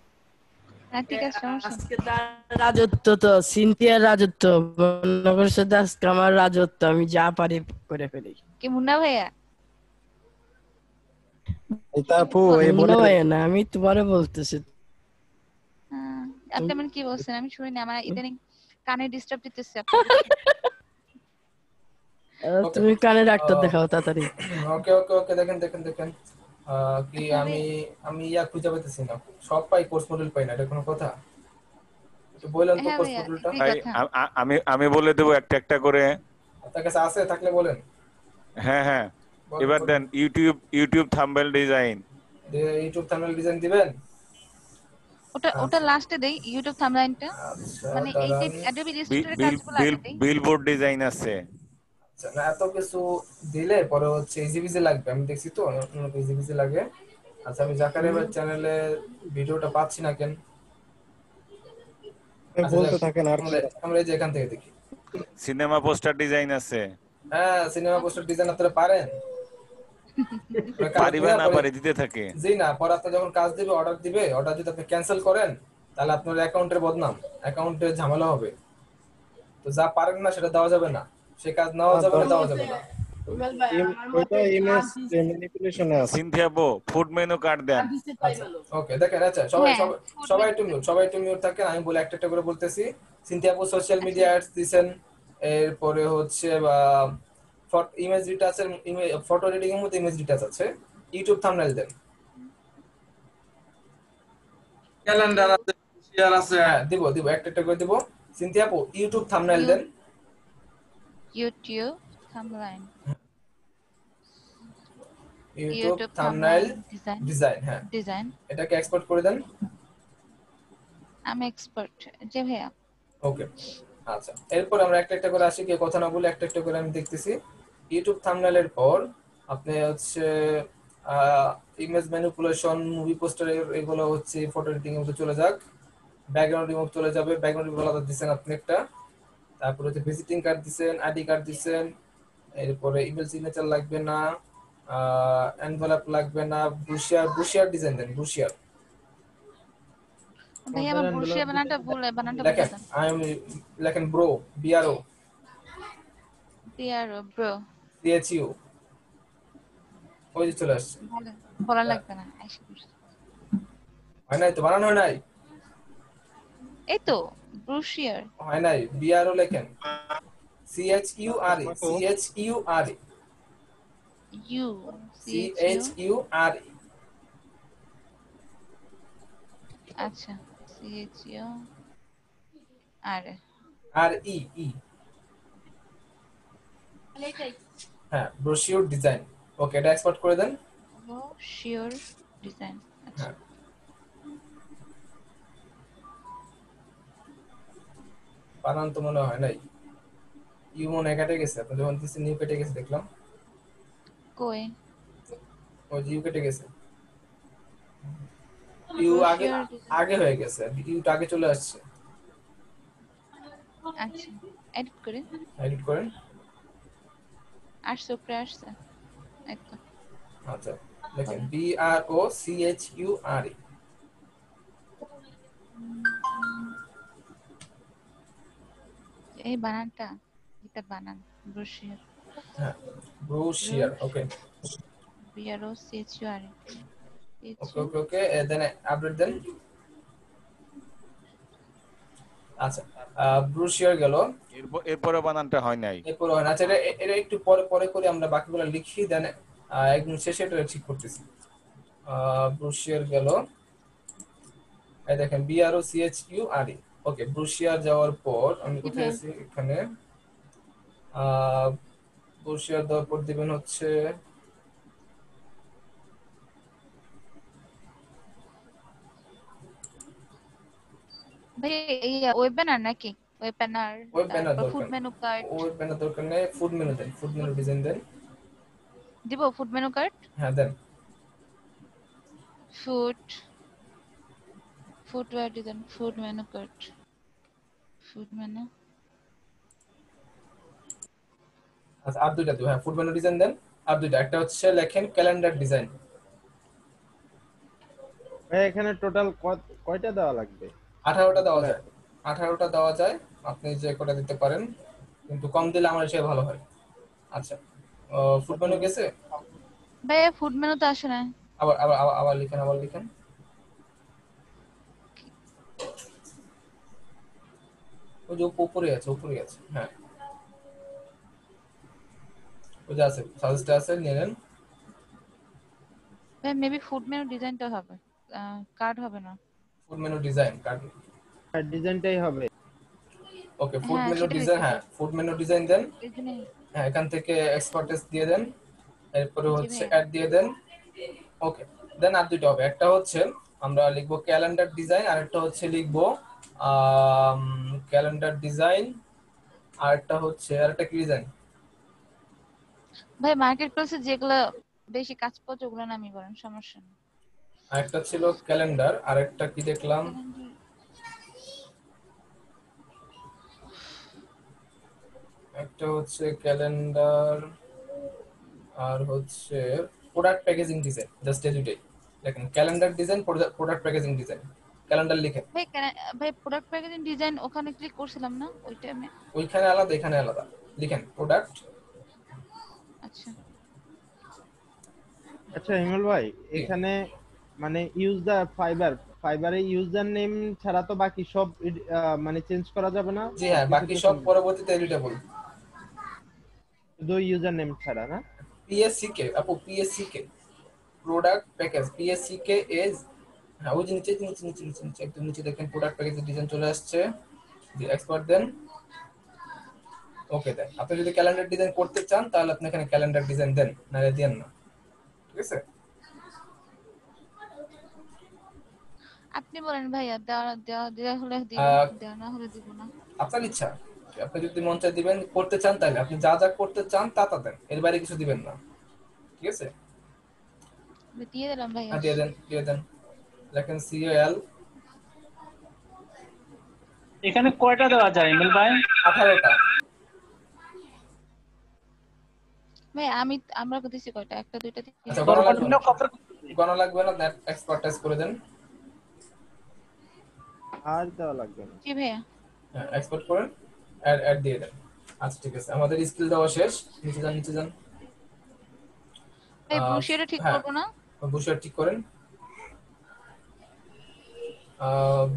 হ্যাঁ ঠিক আছে, সমস্যা নেই। আজকে তার রাজত্ব তো সিনথিয়ার রাজত্ব, মনে করছে আজকে আমার রাজত্ব, আমি যা পারি করে ফেলি। কি মুন্না ভাইয়া? মুন্না ভাইয়া না, আমি তোমারে বলতেছি। আপনি মানে কি বলছেন আমি শুনি না, আমার ইদানিং কানে ডিস্টার্ব দিতেছে। তুমি কানে ডাক্তার দেখাও তাড়াতাড়ি। ওকে দেখেন কি আমি খুঁজে পাইতেছি না, সব পাই কোর্স মডিউল পাই না, এটা কোনো কথা? একটু বলেন তো কোর্স মডিউলটা। আমি বলে দেবো একটা একটা করে। আপনার কাছে আছে থাকলে বলেন। হ্যাঁ এবার দেন YouTube thumbnail design. YouTube thumbnail design দিবেন? ওটা লাস্টে দেই, ইউটিউব থাম্বনেলটা। মানে এই যে অ্যাডোবি ইলাস্ট্রেটরের কাজগুলো আগে দেই। বিলবোর্ড ডিজাইন আছে। আচ্ছা না এত কিছু দিলে পরে হচ্ছে ইজি লাগবে, আমি দেখছি তো ইজি লাগে। আচ্ছা আমি জাকারিয়ার চ্যানেলে ভিডিওটা পাচ্ছি না কেন? বলতে থাকেন আর আমরা এই যে এখান থেকে দেখি। সিনেমা পোস্টার ডিজাইন আছে। হ্যাঁ সিনেমা পোস্টার ডিজাইন আপনারা পারেন? পারিবা না পারে দিতে থাকে। জি না, পরে আপনি যখন কাজ দিবে, অর্ডার যদি আপনি ক্যান্সেল করেন তাহলে আপনার অ্যাকাউন্টের বদনাম, অ্যাকাউন্টে ঝামেলা হবে। তো যা পারেন না সেটা দেওয়া যাবে না, সে কাজ নেওয়া যাবে না, দেওয়া যাবে না। সিনথিয়া বো ফুড মেনু কার্ড দেন। ওকে দেখেন, আচ্ছা সবাই একটু মিউট থাকেন, আমি বলে একটা করে বলতেছি। সিনথিয়া বো সোশ্যাল মিডিয়া অ্যাডস দিবেন, এরপরে হচ্ছে ইমেজ রিটাচ এর ফটো এডিটিং এর মধ্যে ইমেজ রিটাচ আছে। ইউটিউব থাম্বনেল দেন, ক্যালেন্ডার আছে, শেয়ার আছে, দিব একটা করে দিব। সিনথিয়া আপু ইউটিউব থাম্বনেল দেন। ইউটিউব থাম্বনেল ডিজাইন, হ্যাঁ ডিজাইন, এটাকে এক্সপোর্ট করে দেন। আমি এক্সপার্ট যে ভাইয়া। ওকে আচ্ছা এরপর আমরা একটা করে আসি, কি কথা না বলে একটা করে আমি দেখতেছি। ইউটিউব থাম্বনেলের পর আপনি হচ্ছে ইমেজ ম্যানিপুলেশন, মুভি পোস্টার, এগুলো হচ্ছে ফটো এডিটিং এর চলে যাক। ব্যাকগ্রাউন্ড রিমুভ চলে যাবে, ব্যাকগ্রাউন্ড রিমুভ আলাদা দিচ্ছেন আপনি একটা। তারপরে হচ্ছে ভিজিটিং কার্ড দিচ্ছেন, আইডি কার্ড দিচ্ছেন। এরপরে ইমেল সিগনেচার লাগবে না, এনভেলপ লাগবে না। বুশিয়ার ডিজাইন দেন, বুশিয়ার ভাই আমার ব্রুশিয়া বানানটা বলে লেখেন। দেন। লেখেন ব্রো, বিআরও, টিআর ব্রো, সিএচইউ, ওই যে চলে আসছে। বলা লাগবে না, আইসা পড়ছে। হয় নাই তো, বানানো হয় নাই? এই তো ব্রুশিয়ার। হয় নাই, বিআরও লেখেন, সিএচইউআরই, সিএচইউআরই, ইউ সিএচইউআরই। আচ্ছা, সিএচইউ আর আর ই ই, হ্যাঁ, ব্রোশিওর ডিজাইন। ওকে, এটা এক্সপোর্ট করে দেন। Brochure design. আচ্ছা, হ্যাঁ, বানান তো মনে হয় নাই। ইউ মনে হয় কেটে গেছে, আপনি যখন দিচ্ছেন নিউ কেটে গেছে দেখলাম। কই ওই যে ইউ কেটে গেছে, ইউ আগে আগে হয়ে গেছে, ইউটা আগে চলে আসছে। আচ্ছা, এডিট করে এডিট করেন। আসছে, উপরে আসছে। এই তো আচ্ছা, দেখেন বিআরও সিএচইউআরই। এই বানানটা, এটা বানান ব্রোশিয়ার। হ্যাঁ, ব্রোশিয়ার। ওকে বিআরও সিএচইউআর। ওকে ওকে ওকে, দেন আপডেট দেন। আচ্ছা, ব্রোশিয়ার গেল, এরপরে বানানটা হয় নাই। এরপর হয় না। আচ্ছা, এটা একটু পরে পরে করে আমরা বাকিগুলো লিখি, দেন একদম শেষে এটা ঠিক করতেছি। ব্রোশিয়ার গেল, এই দেখেন বিআরও সিএচইউআরই। ওকে, ব্রোশিয়ার যাওয়ার পর আমি কোথায় আছি, এখানে। ব্রোশিয়ার দেওয়ার পর দিবেন হচ্ছে ভাই এই ওয়েব ব্যানার নাকি? ওয়েব ব্যানার, ওয়েব ব্যানার দরকার, food menu card web banner দরকার নেই। ফুড মেনু দেন, ফুড মেনু ডিজাইন দেন। দিব? ফুড মেনু কার্ড, হ্যাঁ দেন। Footwear design, food menu card, food menu. আচ্ছা, আর দুইটা দিও। হ্যাঁ, ফুড মেনু ডিজাইন দেন। আর দুইটা, একটা হচ্ছে লেখেন ক্যালেন্ডার ডিজাইন। ভাই এখানে টোটাল কয়টা দেওয়া লাগবে? 18টা দেওয়া যায়, 18টা দেওয়া যায়, আপনি যে কোটা দিতে পারেন, কিন্তু কম দিলে আমার সে ভালো হয়। আচ্ছা, ফুড মেনু গেছে। ভাই ফুড মেনু তো আসে না। আবার আবার আবার আবার লিখেন, আবার লিখেন। ওই যে উপরে আছে, উপরে আছে। হ্যাঁ, ওই যে আছে, সাজেস্টে আছে, নিয়ে নেন। ভাই মেবি ফুড মেনু ডিজাইনটা হবে, কার্ড হবে না। ফুড মেনু ডিজাইন কার্ড, হ্যাঁ ডিজাইনটাই হবে। ওকে, ফুড হ্যাঁ, মেনু সেটাই ডিজাইন। দেখতেছি। হ্যাঁ, ফুড মেনু ডিজাইন দেন। এখানে হ্যাঁ, এখান থেকে এক্সপার্টেস দিয়ে দেন, এরপরে জি হচ্ছে ভাই। অ্যাড দিয়ে দেন। ওকে, দেন আর দুটো হবে, একটা হচ্ছে আমরা লিখবো ক্যালেন্ডার ডিজাইন, আর একটা হচ্ছে লিখবো ক্যালেন্ডার ডিজাইন, আর একটা হচ্ছে আর একটা কি ডিজাইন। ভাই মার্কেট প্লেসে যেগুলো বেশি কাজ পাচ্ছে ওগুলো নামই বলেন, সমস্যা নেই। আর একটা ছিল ক্যালেন্ডার, আর একটা কি দেখলাম, একটা হচ্ছে ক্যালেন্ডার, আর হচ্ছে প্রোডাক্ট প্যাকেজিং ডিজাইন। জাস্ট এই দুটোই দেখেন, calendar design, product packaging design. Calendar লিখেন। ভাই প্রোডাক্ট প্যাকেজিং ডিজাইন ওখানে ক্লিক করছিলাম না ওই টাইমে। ওইখানে আলাদা, এখানে আলাদা। লিখেন প্রোডাক্ট। আচ্ছা আচ্ছা হিমেল ভাই, এখানে মানে ইউজার ফাইবারে ইউজার নেম ছাড়া তো বাকি সব মানে চেঞ্জ করা যাবে না? জি হ্যাঁ, বাকি সব পরবর্তীতে এডিটেবল, শুধু ইউজার নেম ছাড়া না? পিএসসিকে আপু, পিএসসিকে প্রোডাক্ট প্যাকেজ, পিএসসিকে এজ। হ্যাঁ, ওই যে নিচে নিচে নিচে নিচে নিচে একদম নিচে দেখেন প্রোডাক্ট প্যাকেজ ডিজাইন চলে আসছে। জি, এক্সপার্ট দেন। ওকে দেন। আপনি যদি ক্যালেন্ডার ডিজাইন করতে চান তাহলে আপনি এখানে ক্যালেন্ডার ডিজাইন দেন, নাহলে দেন না। ঠিক আছে, আপনি বলেন ভাইয়া, দেওয়া হলে দিব, দেওয়া না হলে দিব না। আপনার ইচ্ছা। আপনি যদি মন চায় দিবেন, করতে চান তাহলে আপনি যা যা করতে চান তা তা দেন, এর বাইরে কিছু দিবেন না। ঠিক আছে, দিয়ে দিলাম ভাইয়া। দিয়ে দেন লেখেন CAL এখানে কয়টা দেওয়া যায় ইমেল ভাই? 18টা। ভাই আমরা দিছি কয়টা? একটা দুইটা তিনটা। আচ্ছা গণনা লাগবে না, নেট এক্সপার্টাইজ করে দেন। আর দেওয়া লাগবে না। জি ভাইয়া। হ্যাঁ এক্সপোর্ট করেন, অ্যাড দিয়ে দেন। আচ্ছা ঠিক আছে, আমাদের স্কিল দেওয়া শেষ। নিচে যান। ভাই ব্রুশিয়ারটা ঠিক করব না? ব্রুশিয়ার ঠিক করেন।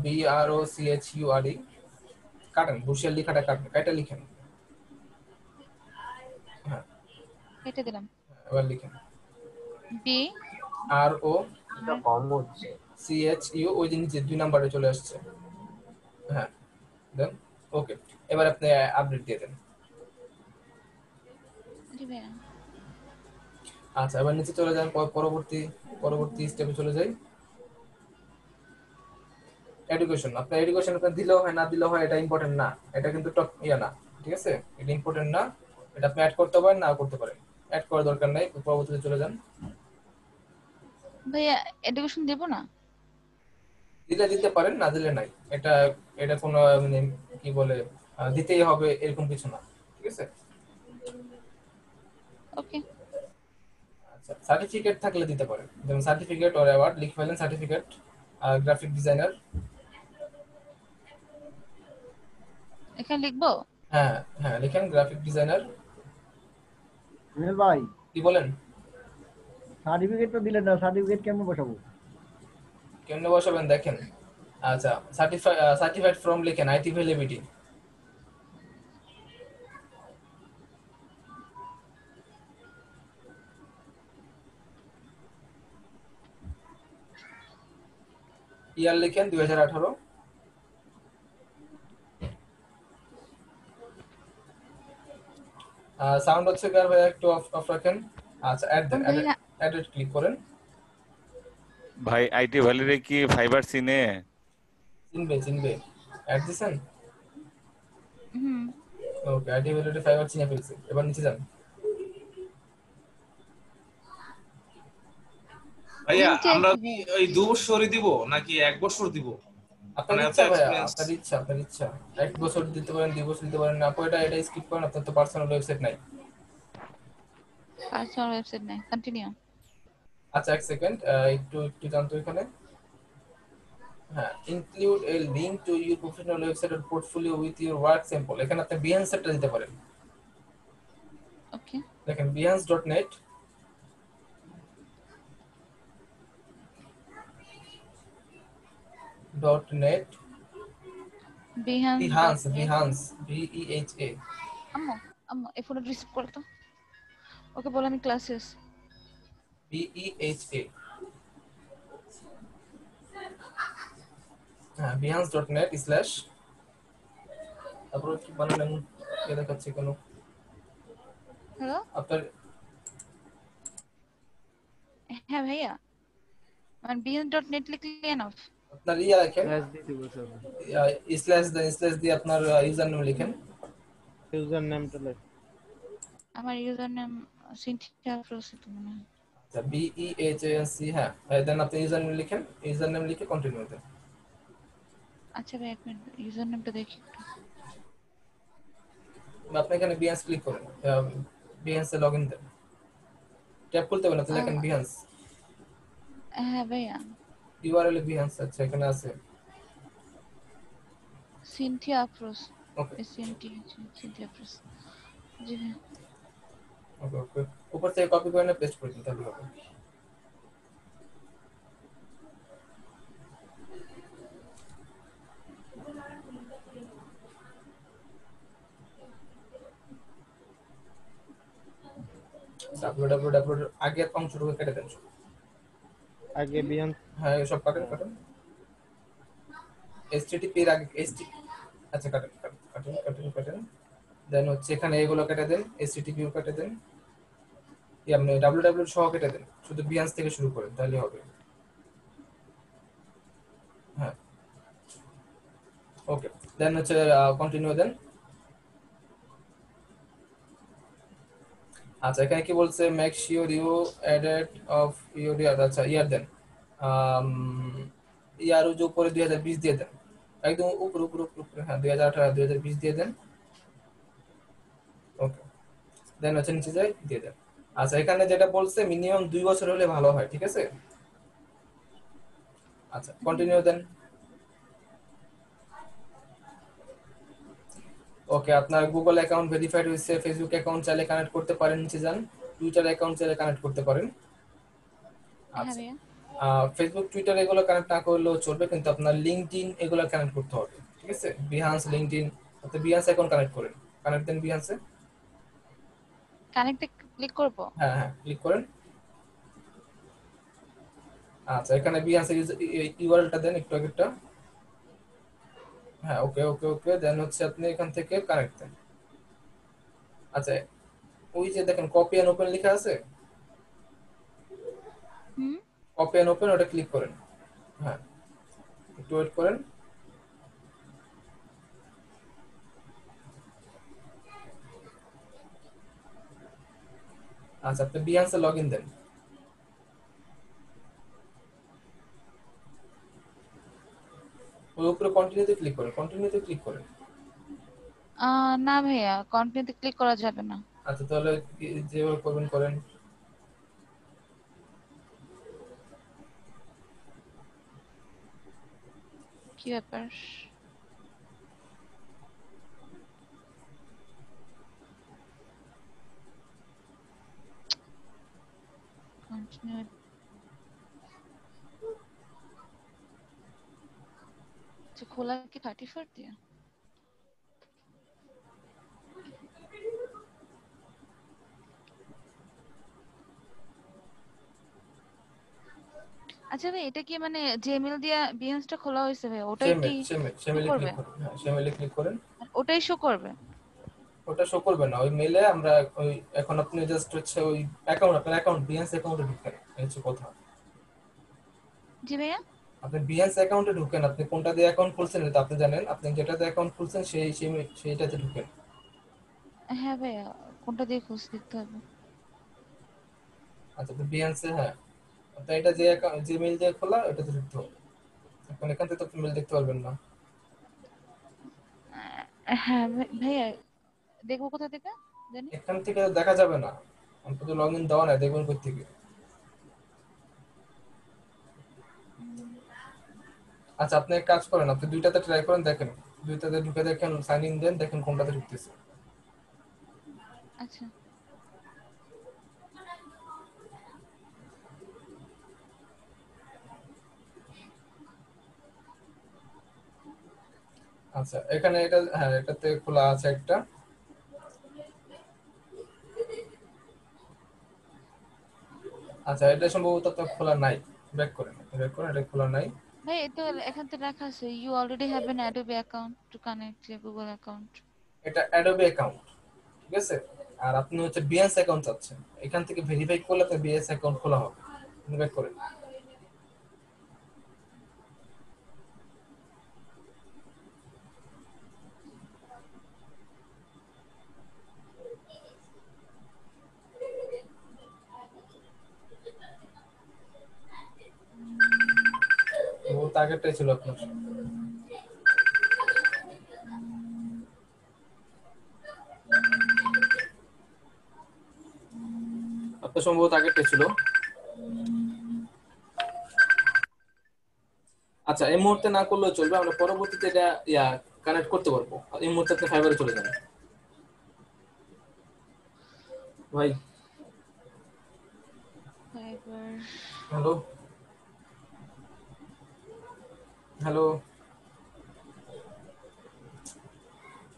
BROCHURE কাটেন, ব্রুশিয়ার লেখাটা কাটেন, কাটা লিখেন। হ্যাঁ কেটে দিলাম। এবার লিখেন BROCHU, ওই যে নিচে 2 নম্বরে চলে আসছে। হ্যাঁ দেন ওকে। এবার আপনি আপডেট দিয়ে দেন। জি ভাইয়া। আচ্ছা এবার নিচে চলে যান, পরবর্তী স্টেপে চলে যাই। এডুকেশন, আপনার এডুকেশন আপনার দিলেও হয় না দিলেও হয়, এটা ইম্পর্টেন্ট না, এটা কিন্তু টপ না, ঠিক আছে, এটা ইম্পর্টেন্ট না, এটা আপনি অ্যাড করতে পারেন না করতে পারেন, অ্যাড করার দরকার নাই, পরবর্তীতে চলে যান। ভাইয়া এডুকেশন দেব না? দিতে পারেন, না দিলে নাই, এটা কোনো মানে কি বলে দিতেই হবে এরকম কিছু না, ঠিক আছে। ওকে। আচ্ছা সার্টিফিকেট থাকলে দিতে পারেন, যেমন সার্টিফিকেট অর অ্যাওয়ার্ড লিখে ফেলেন, সার্টিফিকেট। গ্রাফিক ডিজাইনার এখানে লিখবো? হ্যাঁ লিখেন গ্রাফিক ডিজাইনার। ইমেল ভাই কি বলেন? সার্টিফিকেট তো দিলেন না, সার্টিফিকেট কেমনে বসাবো? কেমনে বসাবেন দেখেন। আচ্ছা সার্টিফাইড ফ্রম লিখেন আইটি ভ্যালিডিটি। ইয়ার লিখেন 2018। সাউন্ড হচ্ছে কার ভাই একটু অফ রাখেন। আচ্ছা অ্যাড ক্লিক করেন। ভাই আইটি ভ্যালিডে কি ফাইবার চিনে? চিনবে অ্যাড দিছেন? হুম ওকে, আইটি ভ্যালিডে ফাইবার চিনে ফেলছে। এবার নিচে যান। ভাইয়া আমরা কি ওই 2 বছরই দিব নাকি 1 বছর দিব? আপনার ইচ্ছা ভাইয়া, আপনার ইচ্ছা 1 বছর দিতে পারেন, 2 বছর দিতে পারেন, না এটা স্কিপ করেন, আপনার তো পার্সোনাল ওয়েবসাইট নাই। পার্সোনাল ওয়েবসাইট নাই, কন্টিনিউ। আচ্ছা এক সেকেন্ড, একটু জানতো এখানে। হ্যাঁ, include A link to your professional website or portfolio with your work sample. এখানে আপনি Behance-টা দিতে পারেন। ওকে, দেখেন behance.net .net Behance BEHA। আম্মু এই ফোনটা রিসিভ করো তো। ওকে বল আমি ক্লাসে আছি। BEHA। হ্যাঁ behance.net/ তারপর কি বানালেন এ দেখাচ্ছে কেন? হ্যালো আপনার হ্যাঁ ভাইয়া, মানে behance.net লিখলে এনাফ। আপনার লেখেন স্ল্যাশ দিয়ে আপনার ইউজার নেম লিখেন। ইউজার নেমটা লেখ। আমার ইউজার নেম সিনথিয়া আফরোজ তো মনে হয়। আচ্ছা BEHANC। হ্যাঁ দেন আপনি ইউজার নেম লিখেন, ইউজার নেম লিখে কন্টিনিউ দেন। আচ্ছা ভাই এক মিনিট, ইউজার নেমটা দেখি একটু। আপনি এখানে Behance ক্লিক করেন, Behance এ লগইন দেন, ট্যাব খুলতে হবে না, তাহলে লেখেন Behance। হ্যাঁ ভাইয়া URL এ Behance আছে, এখানে আছে সিনথিয়া আফরোজ। ওকে সিনথিয়া আফরোজ। জি ভাইয়া। ওকে উপর থেকে কপি করে নিয়ে পেস্ট করে দিন তাহলে হবে। www আগে অংশটুকু কেটে দেন, আগে Behance। হ্যাঁ সব কাটেন http এর আগে আচ্ছা কাটেন দেন হচ্ছে এখানে এগুলো কেটে দেন, http ও কেটে দেন, আপনি www সহ কেটে দেন, শুধু Behance থেকে শুরু করেন তাহলে হবে। হ্যাঁ ওকে, দেন হচ্ছে কন্টিনিউ দেন। আচ্ছা এখানে কি বলছে, make sure you added of your year, আচ্ছা ইয়ার দেন, ইয়ার যে উপরে 2020 দিয়ে দেন, একদম উপরে উপরে উপরে উপরে, হ্যাঁ 2018 2020 দিয়ে দেন। ওকে, দেন হচ্ছে নিচে যাই দিয়ে দেন। আচ্ছা এখানে যেটা বলছে মিনিমাম 2 বছর হলে ভালো হয়, ঠিক আছে। আচ্ছা কন্টিনিউ দেন। ওকে, আপনার গুগল অ্যাকাউন্ট ভেরিফাইড হয়েছে, ফেসবুক অ্যাকাউন্ট চাইলে কানেক্ট করতে পারেন, নিচে যান। টুইটার অ্যাকাউন্ট চাইলে কানেক্ট করতে পারেন। হ্যাঁ আচ্ছা ভাইয়া। ফেসবুক টুইটার এগুলো কানেক্ট না করলেও চলবে, কিন্তু আপনার লিঙ্কডইন এগুলো কানেক্ট করতে হবে, ঠিক আছে। বিহান্স, লিঙ্কডইন, আপনি বিহান্স অ্যাকাউন্ট কানেক্ট করেন, কানেক্ট দেন বিহান্সে। কানেক্টে ক্লিক করব। হ্যাঁ হ্যাঁ ক্লিক করেন। আচ্ছা এখানে বিহান্সের ইউআরএলটা দেন একটু আগেরটা। হ্যাঁ ওকে ওকে ওকে, দেন হচ্ছে আপনি এখান থেকে কানেক্ট দেন। আচ্ছা ওই যে দেখেন কপি এন্ড ওপেন লেখা আছে, হুম। কপি এন্ড ওপেন, ওটা ক্লিক করেন। হ্যাঁ একটু ওয়েট করেন। আচ্ছা আপনি বিহান্সে লগ ইন দেন। ওই উপরে কন্টিনিউতে ক্লিক করেন, কন্টিনিউতে ক্লিক করেন। না ভাইয়া, কন্টিনিউতে ক্লিক করা যাবে না। আচ্ছা তাহলে যেভাবে করবেন করেন। কি ব্যাপার? কন্টিনিউ। খোলা কি 34 দিয়ে? আচ্ছা ভাই, এটা কি মানে জিমেইল দিয়ে বিহেন্সটা খোলা হয়েছে ভাই, ওটাই কি সেমেলে করবে? ক্লিক করেন, হ্যাঁ সেমেলে ক্লিক করেন। ওটাই শো করবে? ওটা শো করবে না, ওই মেলে আমরা ওই এখন আপনি জাস্ট হচ্ছে ওই অ্যাকাউন্ট, আপনার অ্যাকাউন্ট বিএনস অ্যাকাউন্টে ঢুকেন, এই হচ্ছে কথা। জি ভাইয়া। আপনি বিএনস অ্যাকাউন্টে ঢুকেন, আপনি কোনটা দিয়ে অ্যাকাউন্ট খুলছেন এটা আপনি জানেন, আপনি যেটাতে অ্যাকাউন্ট খুলছেন সেইটাতে ঢুকেন। হ্যাঁ ভাইয়া, কোনটা দিয়ে খোঁজ দেখতে হবে? আচ্ছা তো বিএনসে, হ্যাঁ আপনি এটা যে যে মেইল দিয়ে খোলা ওটাতে ঢুকতে হবে। এখন এখান থেকে তো আপনি মেইল দেখতে পারবেন না। হ্যাঁ ভাইয়া, দেখবো কোথা থেকে জানি? এখান থেকে দেখা যাবে না, অন্তত লগ ইন দেওয়া নাই, দেখবেন কই থেকে। আচ্ছা আপনি এক কাজ করেন, আপনি দুইটাতে ট্রাই করেন, দেখেন দুইটাতে ঢুকে দেখেন, সাইন ইন দেন, দেখেন কোনটাতে ঢুকতেছে। আচ্ছা আচ্ছা এখানে এটা, হ্যাঁ এটাতে খোলা আছে একটা। আচ্ছা এটা সম্ভবত আপনার খোলা নাই, ব্যাক করেন, ব্যাক করেন, এটা খোলা নাই। ভাই, এই তো এখান থেকে লেখা আছে you already have an Adobe account to connect your Google account. এটা অ্যাডোবি অ্যাকাউন্ট, ঠিক আছে। আর আপনি হচ্ছে বিএনস অ্যাকাউন্ট চাচ্ছেন, এখান থেকে ভেরিফাই করলে আপনার বিএনস অ্যাকাউন্ট খোলা হবে, ব্যাক করেন। ও টার্গেটটাই ছিল আপনার। আপনার সম্ভবত টার্গেটটাই ছিল। আচ্ছা এই মুহূর্তে না করলেও চলবে, আমরা পরবর্তীতে এটা কানেক্ট করতে পারবো। এই মুহূর্তে আপনি ফাইবারে চলে যান ভাই। ফাইবার। হ্যালো হ্যালো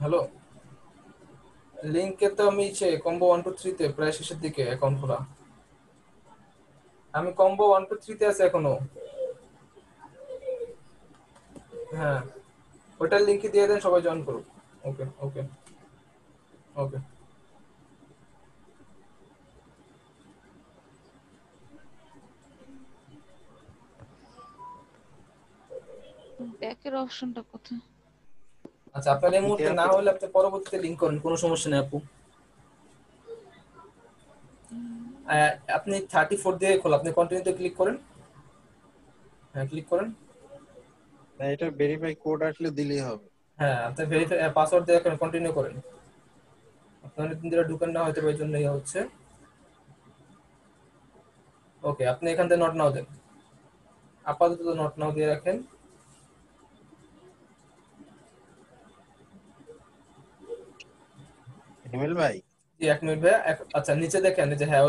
হ্যালো, লিংকে তো আমি কম্বো 1 2 3 তে প্রায় শেষের দিকে অ্যাকাউন্ট খোলা। আমি কম্বো 1 2 3 তে আছে এখনো। হ্যাঁ ওটার লিংক দিয়ে দেন, সবাই জয়েন করুক। ওকে ওকে ওকে। ব্যাকের অপশনটা কোথায়? আচ্ছা আপনার এই মুহূর্তে না হলে আপনি পরবর্তীতে লিংক করেন, কোনো সমস্যা নেই আপু। আপনি 34 দিয়ে খোলা, আপনি কন্টিনিউতে ক্লিক করেন। হ্যাঁ ক্লিক করেন। না, এটা ভেরিফাই কোড আসলে দিলেই হবে। হ্যাঁ আপনি ভেরিফাই পাসওয়ার্ড দিয়ে কন্টিনিউ করেন। আপনার অনেকদিন ধরে ঢুকেন না হয়তো, এই জন্য ইয়ে হচ্ছে। ওকে, আপনি এখান থেকে নট নাও দেন, আপাতত নট নাও দিয়ে রাখেন। হিমেল ভাই, জি 1 মিনিট ভাইয়া। আচ্ছা নিচে দেখেন যে হ্যাঁ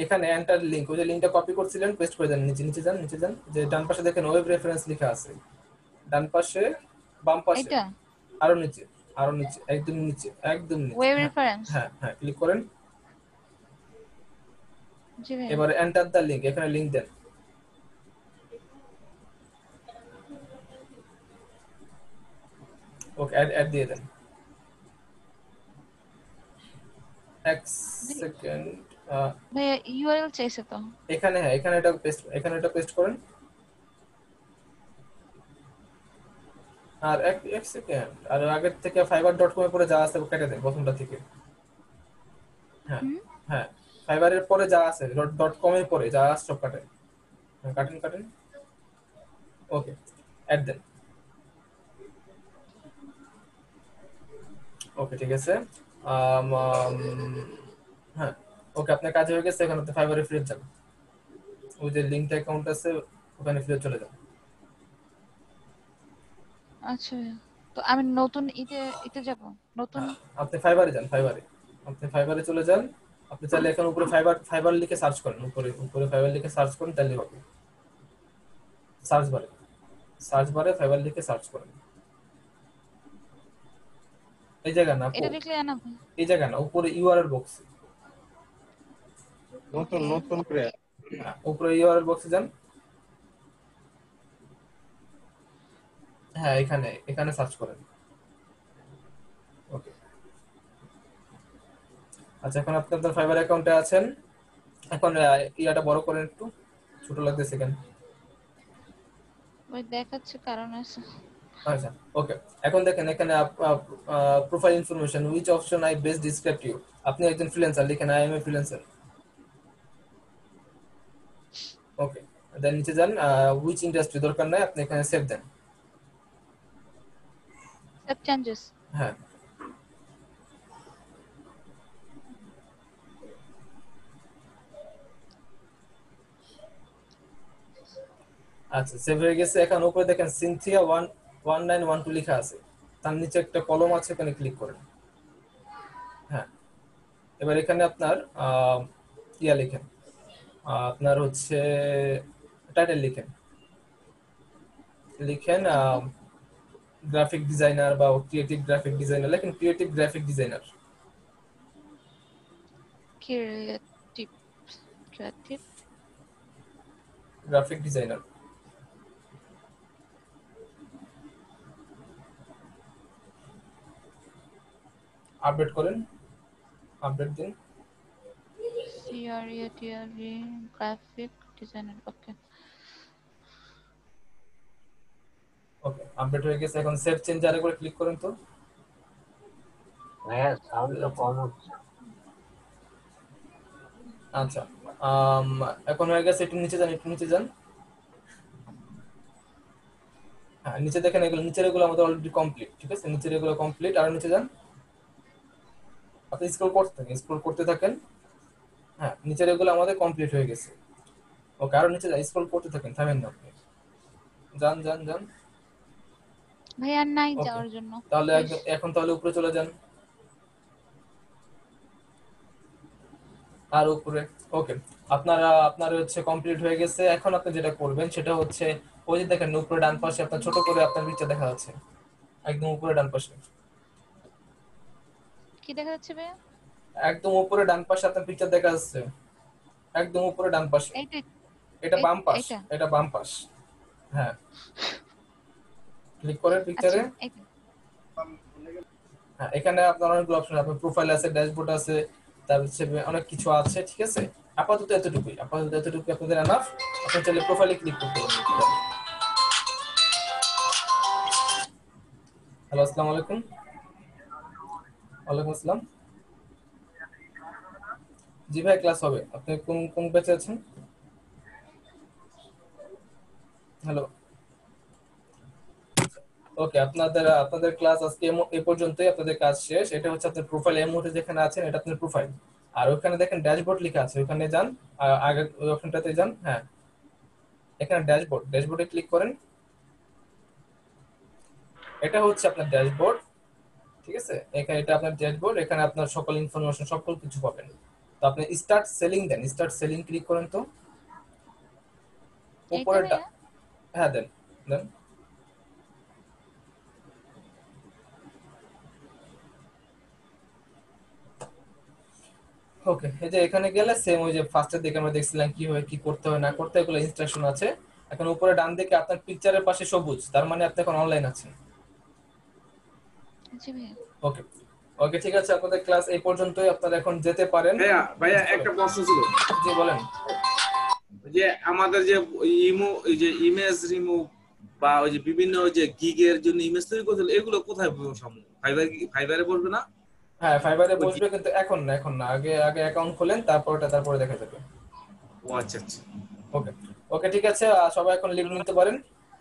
এখানে এন্টার লিংক, ওই যে লিংকটা কপি করছিলেন পেস্ট করে দেন। নিচে নিচে যান, নিচে যান, যে ডান পাশে দেখেন ওয়েব রেফারেন্স লেখা আছে, ডান পাশে বাম পাশে, এটা আরো নিচে, আরো নিচে, একদম নিচে, একদম নিচে। ওয়েব হ্যাঁ রেফারেন্স। হ্যাঁ হ্যাঁ ক্লিক করেন। জি ভাই। এবারে এন্টার দা লিংক, এখানে লিংক দেন। ওকে অ্যাড দিয়ে দেন। এক সেকেন্ড ভাইয়া ইউআরএল চাইছে তো। এখানে, হ্যাঁ এখানে এটা পেস্ট করেন। আর এক সেকেন্ড, আর আগের থেকে fiverr.com এ পরে যা আছে কেটে দেন প্রথমটা থেকে। হ্যাঁ হ্যাঁ ফাইবারের পরে যা আছে .com এর পরে যা আছে সব কাটেন। হ্যাঁ কাটেন। ওকে অ্যাড দেন। ওকে ঠিক আছে। হ্যাঁ ওকে আপনার কাজ হয়ে গেছে। এখন আপনি ফাইবারে ফিরে যান, ওই যে লিংকটা অ্যাকাউন্ট আছে ওখানে ফিরে চলে যান। আচ্ছা তো আমি নতুন ইতে যাব, নতুন আপনি ফাইবারে যান, আপনি ফাইবারে চলে যান। আপনি চাইলে এখন উপরে ফাইবার লিখে সার্চ করেন, উপরে ফাইবার লিখে সার্চ করেন, তাহলে হবে। সার্চ বারে ফাইবার লিখে সার্চ করেন। এই জায়গা না, এটা লিখলে না ভাই? এই জায়গা না, উপরে ইউআরএল বক্স, নতুন করে উপরে ইউআরএল বক্সে যান। হ্যাঁ এখানে সার্চ করেন। ওকে আচ্ছা, এখন আপনি আপনার ফাইবার অ্যাকাউন্টে আছেন। এখন ইয়াটা বড় করেন, একটু ছোট লাগতেছে কেন? ওই দেখাচ্ছে কারণ আছে। আচ্ছা ওকে, এখন দেখেন এখানে profile information, which option I best describe you. আপনি একজন ফ্রিল্যান্সার, লিখেন I am a freelancer. Okay দেন নিচে যান, হুইচ ইন্ডাস্ট্রি দরকার নাই, আপনি এখানে সেভ দেন। Save changes. হ্যাঁ আচ্ছা সেভ হয়ে গেছে। এখন উপরে দেখেন সিনথিয়া 1912 লেখা আছে, তার নিচে একটা কলম আছে, এখানে ক্লিক করেন। হ্যাঁ এবার এখানে আপনার ইয়া লিখেন, আপনার হচ্ছে টাইটেল লিখেন গ্রাফিক ডিজাইনার বা ক্রিয়েটিভ গ্রাফিক ডিজাইনার, লেখেন creative graphic designer. Creative graphic designer update করেন, আপডেট দিন। সিআরইটিআরই গ্রাফিক ডিজাইনার। ওকে ওকে আপডেট হয়ে গেছে। এখন সেভ চেঞ্জ আরে করে ক্লিক করেন তো। হ্যাঁ সাউন্ডটা কম হচ্ছে। আচ্ছা এখন হয়ে গেছে। একটু নিচে যান, হ্যাঁ নিচে দেখেন এগুলো, নিচের এগুলো আমাদের অলরেডি কমপ্লিট। ঠিক আছে, নিচের এগুলো কমপ্লিট। আর নিচে যান, আপনি স্ক্রল করতে থাকেন। হ্যাঁ নিচের এগুলো আমাদের কমপ্লিট হয়ে গেছে। ওকে আরো নিচে যান, স্ক্রল করতে থাকেন, থামেন না আপনি। যান ভাই আর নাই যাওয়ার জন্য। তাহলে এখন তাহলে উপরে চলে যান, আর উপরে। ওকে আপনার হচ্ছে কমপ্লিট হয়ে গেছে। এখন আপনি যেটা করবেন সেটা হচ্ছে, ওই যে দেখেন উপরে ডান পাশে আপনার ছোট করে আপনার পিকচার দেখা যাচ্ছে, একদম উপরে ডান পাশে। কি দেখা যাচ্ছে ভাই? একদম উপরে ডান পাশে আপনার পিকচার দেখা যাচ্ছে, একদম উপরে ডান পাশে। এটা বাম পাশ, এটা বাম পাশ। হ্যাঁ ক্লিক করেন পিকচারে। হ্যাঁ এখানে আপনার অনেকগুলো অপশন, আপনার প্রোফাইল আছে, ড্যাশবোর্ড আছে, তারপর অনেক কিছু আছে। ঠিক আছে, আপাতত এতটুকুই আপনাদের এনাফ। আপনি চাইলে প্রোফাইলে ক্লিক করতে পারেন। হ্যালো আসসালামু আলাইকুম। ওয়ালাইকুম আসসালাম। জি ভাই ক্লাস হবে। আপনি কোন কোন ব্যাচে আছেন? হ্যালো। ওকে, আপনাদের ক্লাস আজকে এই পর্যন্তই। আপনাদের কাজ শেষ। এটা হচ্ছে আপনার প্রোফাইল, এই মুহূর্তে যেখানে আছেন এটা আপনার প্রোফাইল। আর ওখানে দেখেন ড্যাশবোর্ড লেখা আছে, ওখানে যান। আগে ওই অপশনটাতে যান। হ্যাঁ, এখানে ড্যাশবোর্ডে ক্লিক করেন। এটা হচ্ছে আপনার ড্যাশবোর্ড, ঠিক আছে? এখানে এটা আপনার ড্যাশবোর্ড, এখানে আপনার সকল ইনফরমেশন সকল কিছু পাবেন। তো আপনি স্টার্ট সেলিং দেন, স্টার্ট সেলিং ক্লিক করেন। তো উপরেরটা, হ্যাঁ দেন দেন। ওকে, এই যে এখানে গেলে সেম ওই যে ফার্স্টের দিকে আমরা দেখছিলাম কিভাবে কি করতে হয় না করতে হয়, এগুলো ইনস্ট্রাকশন আছে। এখন উপরে ডান দিকে আপনার পিকচারের পাশে সবুজ, তার মানে আপনি এখন অনলাইন আছেন। জি ভাইয়া। ওকে ওকে, ঠিক আছে। আপনাদের ক্লাস এই পর্যন্তই, আপনারা এখন যেতে পারেন। ভাইয়া একটা প্রশ্ন ছিল। জি বলেন। যে আমাদের যে এই যে ইমেজ রিমুভ বা ওই যে বিভিন্ন ওই যে গিগের জন্য ইমেজ তৈরি করতে হলে এগুলো কোথায় বসাবো? ফাইবারে বসবে না? হ্যাঁ ফাইবারে বসবে, কিন্তু এখন না, আগে অ্যাকাউন্ট খোলেন, তারপরে দেখা যাবে। ও আচ্ছা আচ্ছা। ওকে ওকে, ঠিক আছে। সবাই এখন লিভ নিতে পারেন,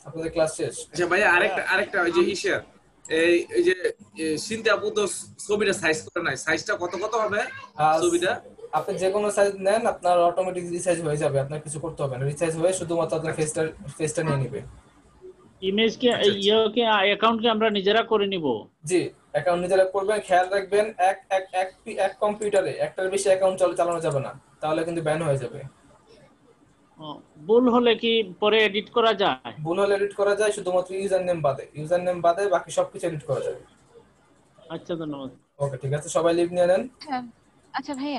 আপনাদের ক্লাস শেষ। আচ্ছা ভাইয়া, আরেকটা ওই যে ইশার এই যে সিনথিয়া আপু তো ছবিটা সাইজ করে নাই, সাইজটা কত হবে ছবিটা? আপনি যে কোনো সাইজ নেন, আপনার অটোমেটিক রিসাইজ হয়ে যাবে, আপনার কিছু করতে হবে না। রিসাইজ হয়ে শুধুমাত্র আপনার ফেসটা নিয়ে নেবে। ইমেজ কে ইয়োকে অ্যাকাউন্ট কে আমরা নিজেরা করে নিব? জি, অ্যাকাউন্ট নিজেরা করবেন। খেয়াল রাখবেন এক কম্পিউটারে একটার বেশি অ্যাকাউন্ট চালানো যাবে না, তাহলে কিন্তু ব্যান হয়ে যাবে। ভুল হলে কি পরে এডিট করা যায়? ভুল হলে এডিট করা যায়, শুধুমাত্র ইউজার নেম বাদে বাকি সবকিছু এডিট করা যাবে। আচ্ছা, ধন্যবাদ। ওকে, ঠিক আছে। সবাই লিভ নিয়ে নেন। আচ্ছা ভাইয়া।